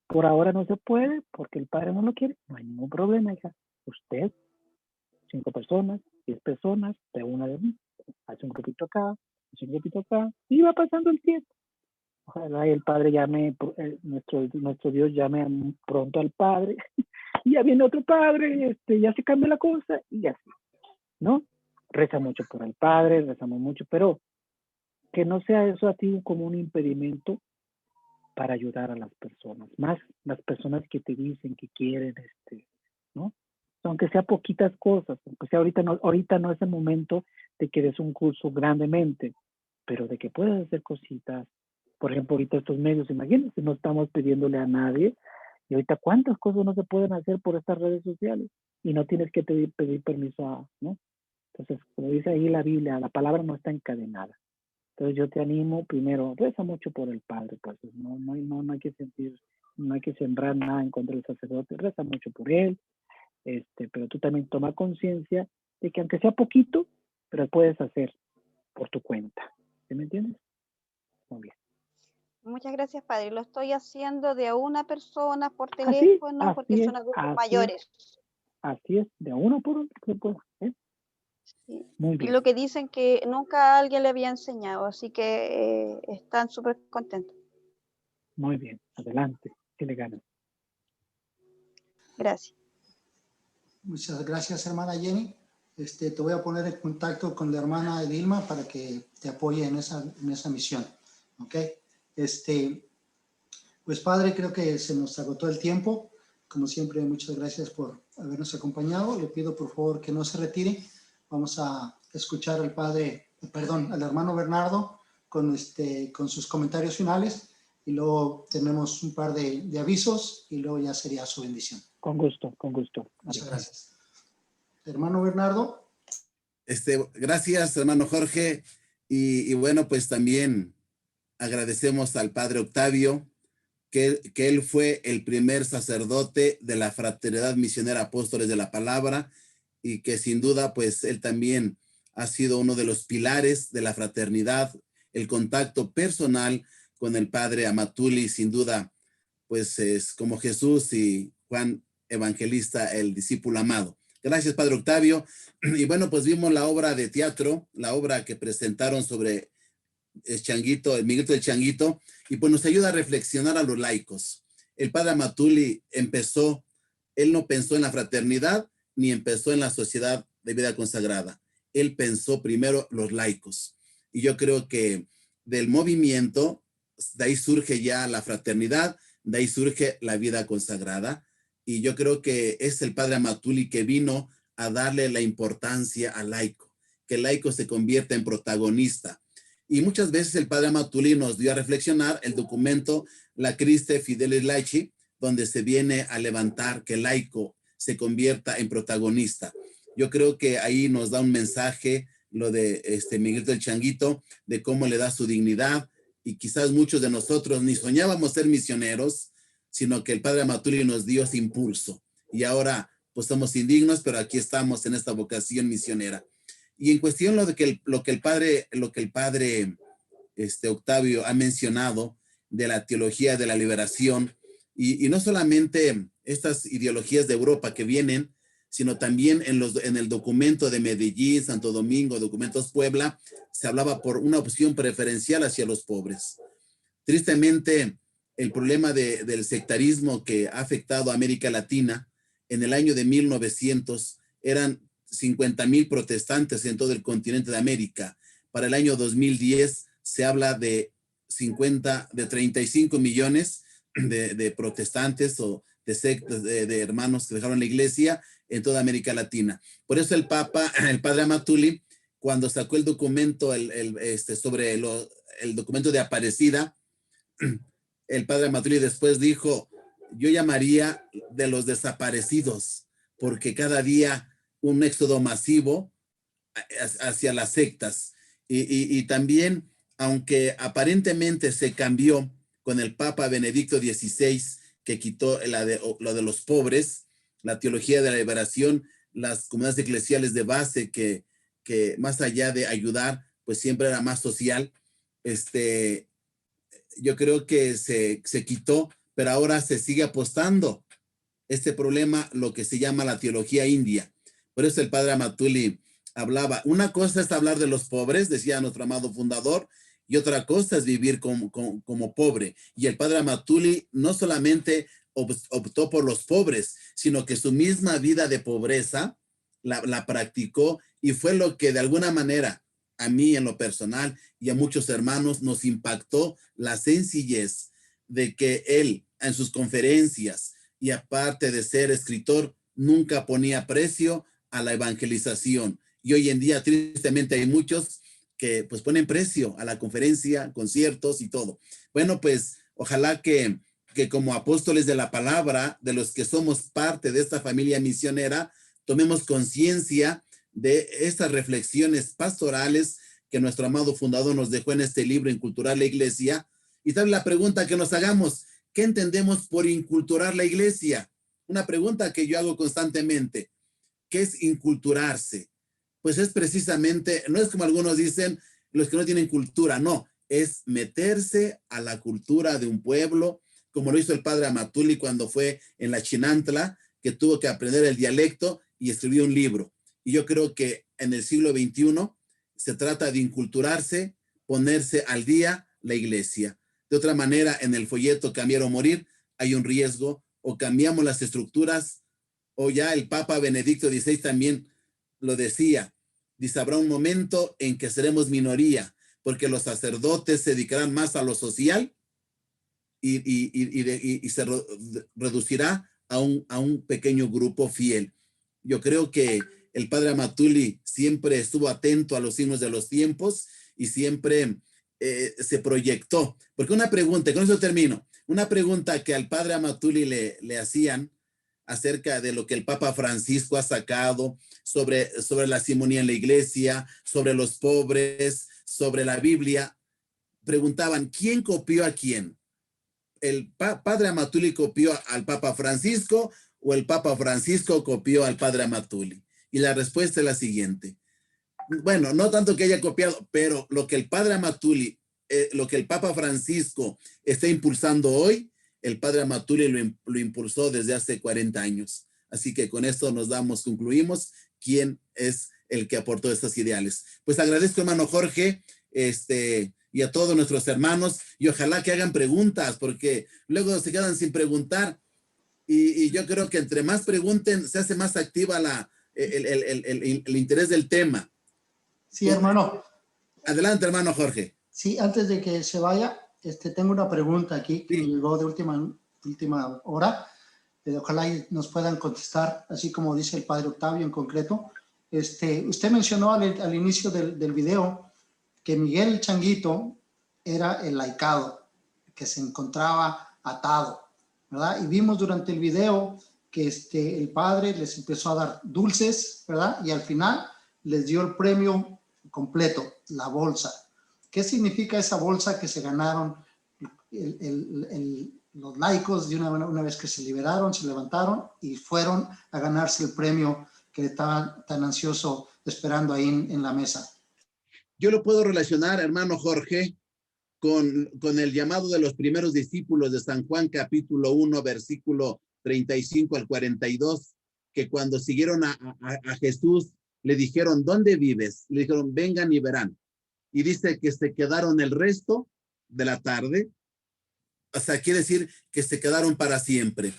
Por ahora no se puede porque el padre no lo quiere. No hay ningún problema, hija. Usted, 5 personas, 10 personas, de una de mí, hace un grupito acá, hace un grupito acá, y va pasando el tiempo. Ojalá el Padre llame, nuestro Dios llame pronto al Padre, y ya viene otro Padre, ya se cambia la cosa, y así, ¿no? Reza mucho por el Padre, rezamos mucho, pero que no sea eso a ti como un impedimento para ayudar a las personas, más las personas que te dicen que quieren, ¿no? Aunque sea poquitas cosas, aunque sea ahorita no es el momento de que des un curso grandemente, pero de que puedas hacer cositas. Por ejemplo, ahorita estos medios, imagínense, no estamos pidiéndole a nadie, y ahorita cuántas cosas no se pueden hacer por estas redes sociales, y no tienes que pedir permiso ¿no? Entonces, como dice ahí la Biblia, la palabra no está encadenada. Entonces yo te animo, primero, reza mucho por el Padre, pues no hay que no hay que sembrar nada en contra del sacerdote, reza mucho por él, pero tú también toma conciencia de que aunque sea poquito, pero puedes hacer por tu cuenta. ¿Sí me entiendes? Muy bien. Muchas gracias, Padre. Lo estoy haciendo de a una persona por Así, teléfono porque así es, son adultos así mayores. Así es, de a uno por uno se puede, ¿eh? Sí. Muy Y bien, lo que dicen que nunca alguien le había enseñado, así que están súper contentos. muy bien. Adelante, que le ganan. Gracias. Muchas gracias, hermana Jenny. Te voy a poner en contacto con la hermana Edilma para que te apoye en esa misión. ¿Ok? Pues Padre, creo que se nos agotó el tiempo. Como siempre, muchas gracias por habernos acompañado. Le pido por favor que no se retire. Vamos a escuchar al hermano Bernardo con sus comentarios finales, y luego tenemos un par de avisos y luego ya sería su bendición. Con gusto, con gusto. Muchas gracias. Hermano Bernardo. Gracias, hermano Jorge. Y bueno, pues también agradecemos al padre Octavio, que él fue el primer sacerdote de la Fraternidad Misionera Apóstoles de la Palabra, y que sin duda, pues él también ha sido uno de los pilares de la fraternidad, el contacto personal con el padre Amatuli, sin duda, pues es como Jesús y Juan Evangelista, el discípulo amado. Gracias, padre Octavio. Y bueno, pues vimos la obra de teatro, la obra que presentaron sobre el Miguelito del Changuito, y pues nos ayuda a reflexionar a los laicos. El padre Amatuli él no pensó en la fraternidad, ni empezó en la sociedad de vida consagrada. Él pensó primero los laicos. Y yo creo que del movimiento, de ahí surge ya la fraternidad, de ahí surge la vida consagrada. Y yo creo que es el padre Amatuli que vino a darle la importancia al laico, que el laico se convierta en protagonista. Y muchas veces el padre Amatuli nos dio a reflexionar el documento La Christe Fidelis Laici, donde se viene a levantar que el laico se convierta en protagonista. Yo creo que ahí nos da un mensaje lo de Miguel del Changuito, de cómo le da su dignidad, y quizás muchos de nosotros ni soñábamos ser misioneros, sino que el padre Amatuli nos dio ese impulso. Y ahora pues somos indignos, pero aquí estamos en esta vocación misionera. Y en cuestión lo que el padre Octavio ha mencionado de la teología de la liberación, y no solamente estas ideologías de Europa que vienen, sino también en el documento de Medellín, Santo Domingo, documentos Puebla, se hablaba por una opción preferencial hacia los pobres. Tristemente, el problema del sectarismo que ha afectado a América Latina, en el año de 1900 eran 50,000 protestantes en todo el continente de América. Para el año 2010 se habla de 35 millones de protestantes o de sectas, de hermanos que dejaron la iglesia en toda América Latina. Por eso el padre Amatuli, cuando sacó el documento sobre el documento de Aparecida, el padre Amatuli después dijo, yo llamaría de los desaparecidos, porque cada día un éxodo masivo hacia las sectas. Y también, aunque aparentemente se cambió con el Papa Benedicto XVI, que quitó lo de los pobres, la teología de la liberación, las comunidades eclesiales de base que más allá de ayudar, pues siempre era más social. Yo creo que se quitó, pero ahora se sigue apostando este problema, lo que se llama la teología india. Por eso el padre Amatuli hablaba, una cosa es hablar de los pobres, decía nuestro amado fundador, y otra cosa es vivir como pobre. Y el padre Amatuli no solamente optó por los pobres, sino que su misma vida de pobreza la practicó, y fue lo que de alguna manera a mí en lo personal y a muchos hermanos nos impactó, la sencillez de que él en sus conferencias, y aparte de ser escritor, nunca ponía precio a la evangelización. Y hoy en día tristemente hay muchos que pues ponen precio a la conferencia, conciertos y todo. Bueno, pues ojalá que como apóstoles de la palabra, de los que somos parte de esta familia misionera, tomemos conciencia de estas reflexiones pastorales que nuestro amado fundador nos dejó en este libro, Inculturar la Iglesia. Y tal la pregunta que nos hagamos, ¿qué entendemos por inculturar la iglesia? Una pregunta que yo hago constantemente. ¿Qué es inculturarse? Pues es precisamente, no es como algunos dicen, los que no tienen cultura, no, es meterse a la cultura de un pueblo, como lo hizo el padre Amatuli cuando fue en la Chinantla, que tuvo que aprender el dialecto y escribió un libro. Y yo creo que en el siglo XXI se trata de inculturarse, ponerse al día la iglesia. De otra manera, en el folleto Cambiar o Morir hay un riesgo, o cambiamos las estructuras, o ya el Papa Benedicto XVI también lo decía, dice, habrá un momento en que seremos minoría, porque los sacerdotes se dedicarán más a lo social y se reducirá a un pequeño grupo fiel. Yo creo que el padre Amatuli siempre estuvo atento a los signos de los tiempos y siempre se proyectó. Porque una pregunta, con eso termino, una pregunta que al padre Amatuli le hacían acerca de lo que el Papa Francisco ha sacado sobre la simonía en la iglesia, sobre los pobres, sobre la Biblia, preguntaban, ¿quién copió a quién? ¿El padre Amatuli copió al Papa Francisco o el Papa Francisco copió al padre Amatuli? Y la respuesta es la siguiente. Bueno, no tanto que haya copiado, pero lo que el padre Amatuli, lo que el Papa Francisco está impulsando hoy, el padre Amatuli lo impulsó desde hace 40 años. Así que con esto concluimos quién es el que aportó estos ideales. Pues agradezco, hermano Jorge, y a todos nuestros hermanos, y ojalá que hagan preguntas, porque luego se quedan sin preguntar, y yo creo que entre más pregunten, se hace más activa el interés del tema. Sí, hermano. Adelante, hermano Jorge. Sí, antes de que se vaya, tengo una pregunta aquí que me llegó de última hora. Ojalá y nos puedan contestar, así como dice el padre Octavio en concreto. Usted mencionó al inicio del video que Miguel el Changuito era el laicado, que se encontraba atado, ¿verdad? Y vimos durante el video que el padre les empezó a dar dulces, ¿verdad? Y al final les dio el premio completo, la bolsa. ¿Qué significa esa bolsa que se ganaron los laicos de una vez que se liberaron, se levantaron y fueron a ganarse el premio que estaban tan ansioso esperando ahí en la mesa? Yo lo puedo relacionar, hermano Jorge, con el llamado de los primeros discípulos de San Juan, capítulo 1, versículo 35 al 42, que cuando siguieron a Jesús, le dijeron, ¿dónde vives? Le dijeron, vengan y verán. Y dice que se quedaron el resto de la tarde. O sea, quiere decir que se quedaron para siempre.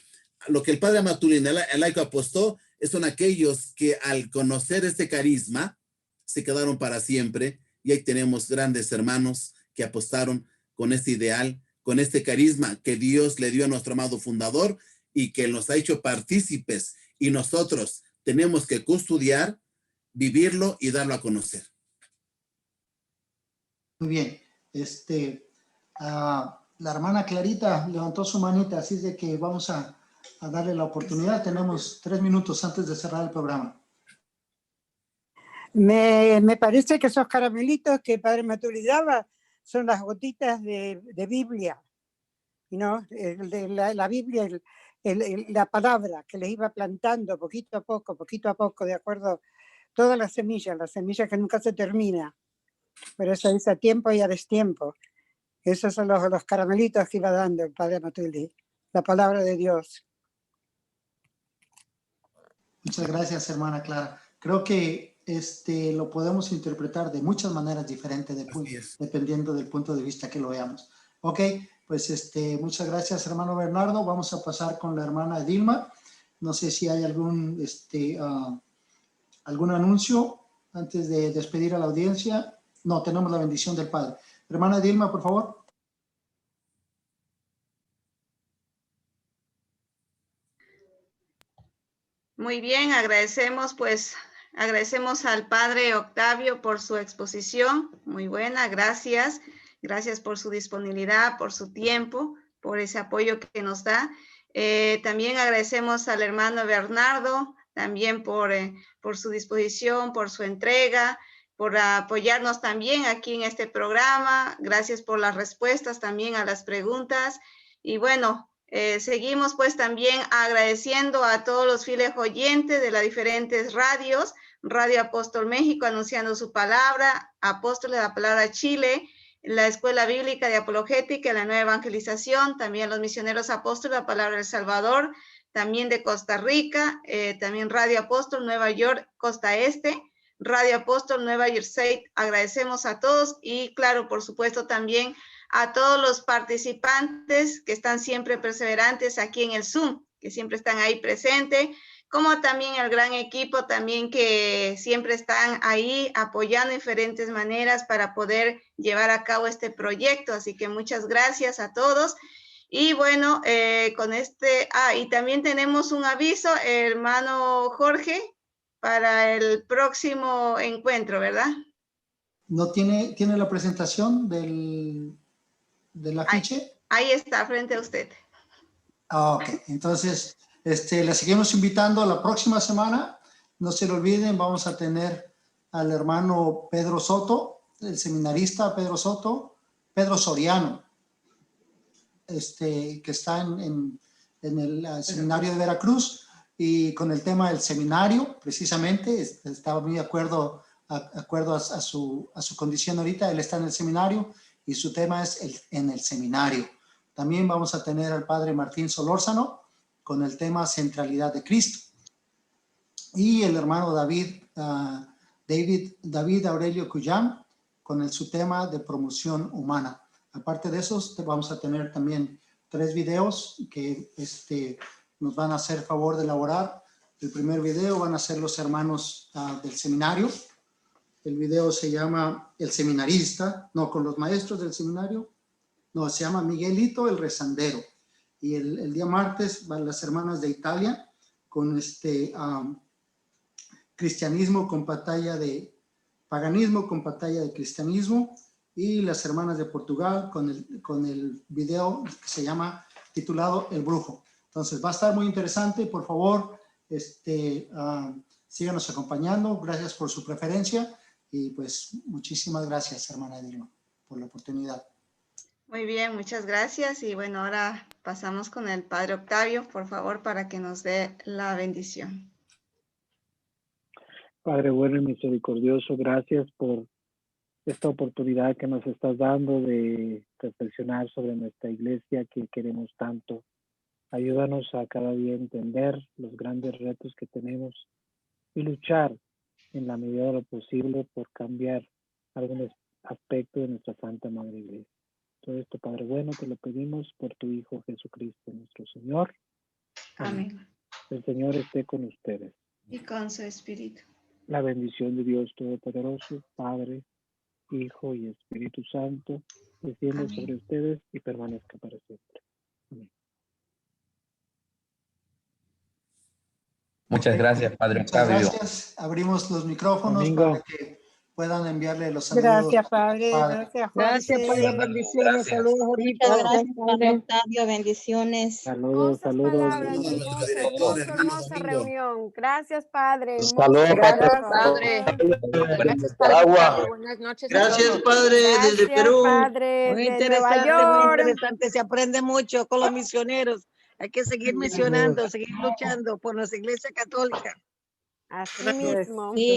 Lo que el padre Amatuli, el laico, apostó, son aquellos que al conocer este carisma, se quedaron para siempre. Y ahí tenemos grandes hermanos que apostaron con este ideal, con este carisma que Dios le dio a nuestro amado fundador y que nos ha hecho partícipes, y nosotros tenemos que custodiar, vivirlo y darlo a conocer. Muy bien. La hermana Clarita levantó su manita, así es de que vamos a darle la oportunidad. Tenemos 3 minutos antes de cerrar el programa. Me parece que esos caramelitos que Padre Matuli daba son las gotitas de Biblia, ¿no? La Biblia, la palabra que les iba plantando poquito a poco, de acuerdo, todas las semillas que nunca se termina. Pero eso es a tiempo y a destiempo. Esos son los caramelitos que iba dando el Padre Matuli, la palabra de Dios. Muchas gracias, hermana Clara. Creo que lo podemos interpretar de muchas maneras diferentes dependiendo del punto de vista que lo veamos. Ok, pues muchas gracias, hermano Bernardo. Vamos a pasar con la hermana Dilma. No sé si hay algún anuncio antes de despedir a la audiencia. No, tenemos la bendición del Padre. Hermana Dilma, por favor. Muy bien, agradecemos al Padre Octavio por su exposición, muy buena, gracias. Gracias por su disponibilidad, por su tiempo, por ese apoyo que nos da. También agradecemos al hermano Bernardo, también por su disposición, por su entrega, por apoyarnos también aquí en este programa. Gracias por las respuestas también a las preguntas. Y bueno, seguimos pues también agradeciendo a todos los fieles oyentes de las diferentes radios, Radio Apóstol México anunciando su palabra, Apóstoles de la Palabra Chile, la Escuela Bíblica de Apologética, la Nueva Evangelización, también los misioneros apóstoles de la Palabra del Salvador, también de Costa Rica, también Radio Apóstol Nueva York, Costa Este, Radio Apóstol Nueva Jersey. Agradecemos a todos y claro, por supuesto también a todos los participantes que están siempre perseverantes aquí en el Zoom, que siempre están ahí presentes, como también el gran equipo también que siempre están ahí apoyando de diferentes maneras para poder llevar a cabo este proyecto. Así que muchas gracias a todos. Y bueno, y también tenemos un aviso, hermano Jorge, para el próximo encuentro, ¿verdad? ¿No tiene la presentación del afiche? Ahí está, frente a usted. Ok, entonces la seguimos invitando a la próxima semana. No se lo olviden, vamos a tener al hermano Pedro Soto, el seminarista Pedro Soriano, que está en el seminario de Veracruz, y con el tema del seminario, precisamente, estaba muy de acuerdo a su condición ahorita. Él está en el seminario y su tema es en el seminario. También vamos a tener al padre Martín Solórzano con el tema centralidad de Cristo. Y el hermano David Aurelio Cuyam con su tema de promoción humana. Aparte de eso, vamos a tener también 3 videos que nos van a hacer favor de elaborar. El primer video van a ser los hermanos del seminario. El video se llama El Seminarista, no, con los maestros del seminario. No, se llama Miguelito el Rezandero. Y el día martes van las hermanas de Italia con cristianismo con batalla de paganismo con batalla de cristianismo, y las hermanas de Portugal con el video que se llama titulado El Brujo. Entonces va a estar muy interesante. Por favor, síganos acompañando. Gracias por su preferencia y pues muchísimas gracias, hermana Dilma, por la oportunidad. Muy bien, muchas gracias. Y bueno, ahora pasamos con el padre Octavio, por favor, para que nos dé la bendición. Padre bueno y misericordioso, gracias por esta oportunidad que nos estás dando de reflexionar sobre nuestra iglesia que queremos tanto. Ayúdanos a cada día entender los grandes retos que tenemos y luchar en la medida de lo posible por cambiar algún aspecto de nuestra Santa Madre Iglesia. Todo esto, Padre bueno, te lo pedimos por tu Hijo Jesucristo, nuestro Señor. Amén. El Señor esté con ustedes. Y con su espíritu. La bendición de Dios Todopoderoso, Padre, Hijo y Espíritu Santo, descienda sobre ustedes y permanezca para siempre. Amén. Muchas gracias, Padre Muchas Octavio. gracias. Abrimos los micrófonos Domingo. para que puedan enviarle los saludos. Gracias, Padre. Padre. Gracias, Gracias por las Juanse. bendiciones. Gracias. Saludos, Jorgito. Muchas gracias, Padre Octavio. Bendiciones. Saludos, saludos. Palabras, Saludos a nuestro hermosa, director, hermosa, hermano hermosa Domingo. reunión. Gracias, Padre. Saludos, Hermoso, Padre. hermoso. Padre. Gracias, Padre Octavio. Buenas noches a Gracias, todos. Padre, desde Gracias, Perú. Padre, Muy de Nueva interesante, muy York. interesante. Se aprende mucho con los misioneros. Hay que seguir misionando, seguir luchando por nuestra iglesia católica. Así Gracias. mismo. Sí.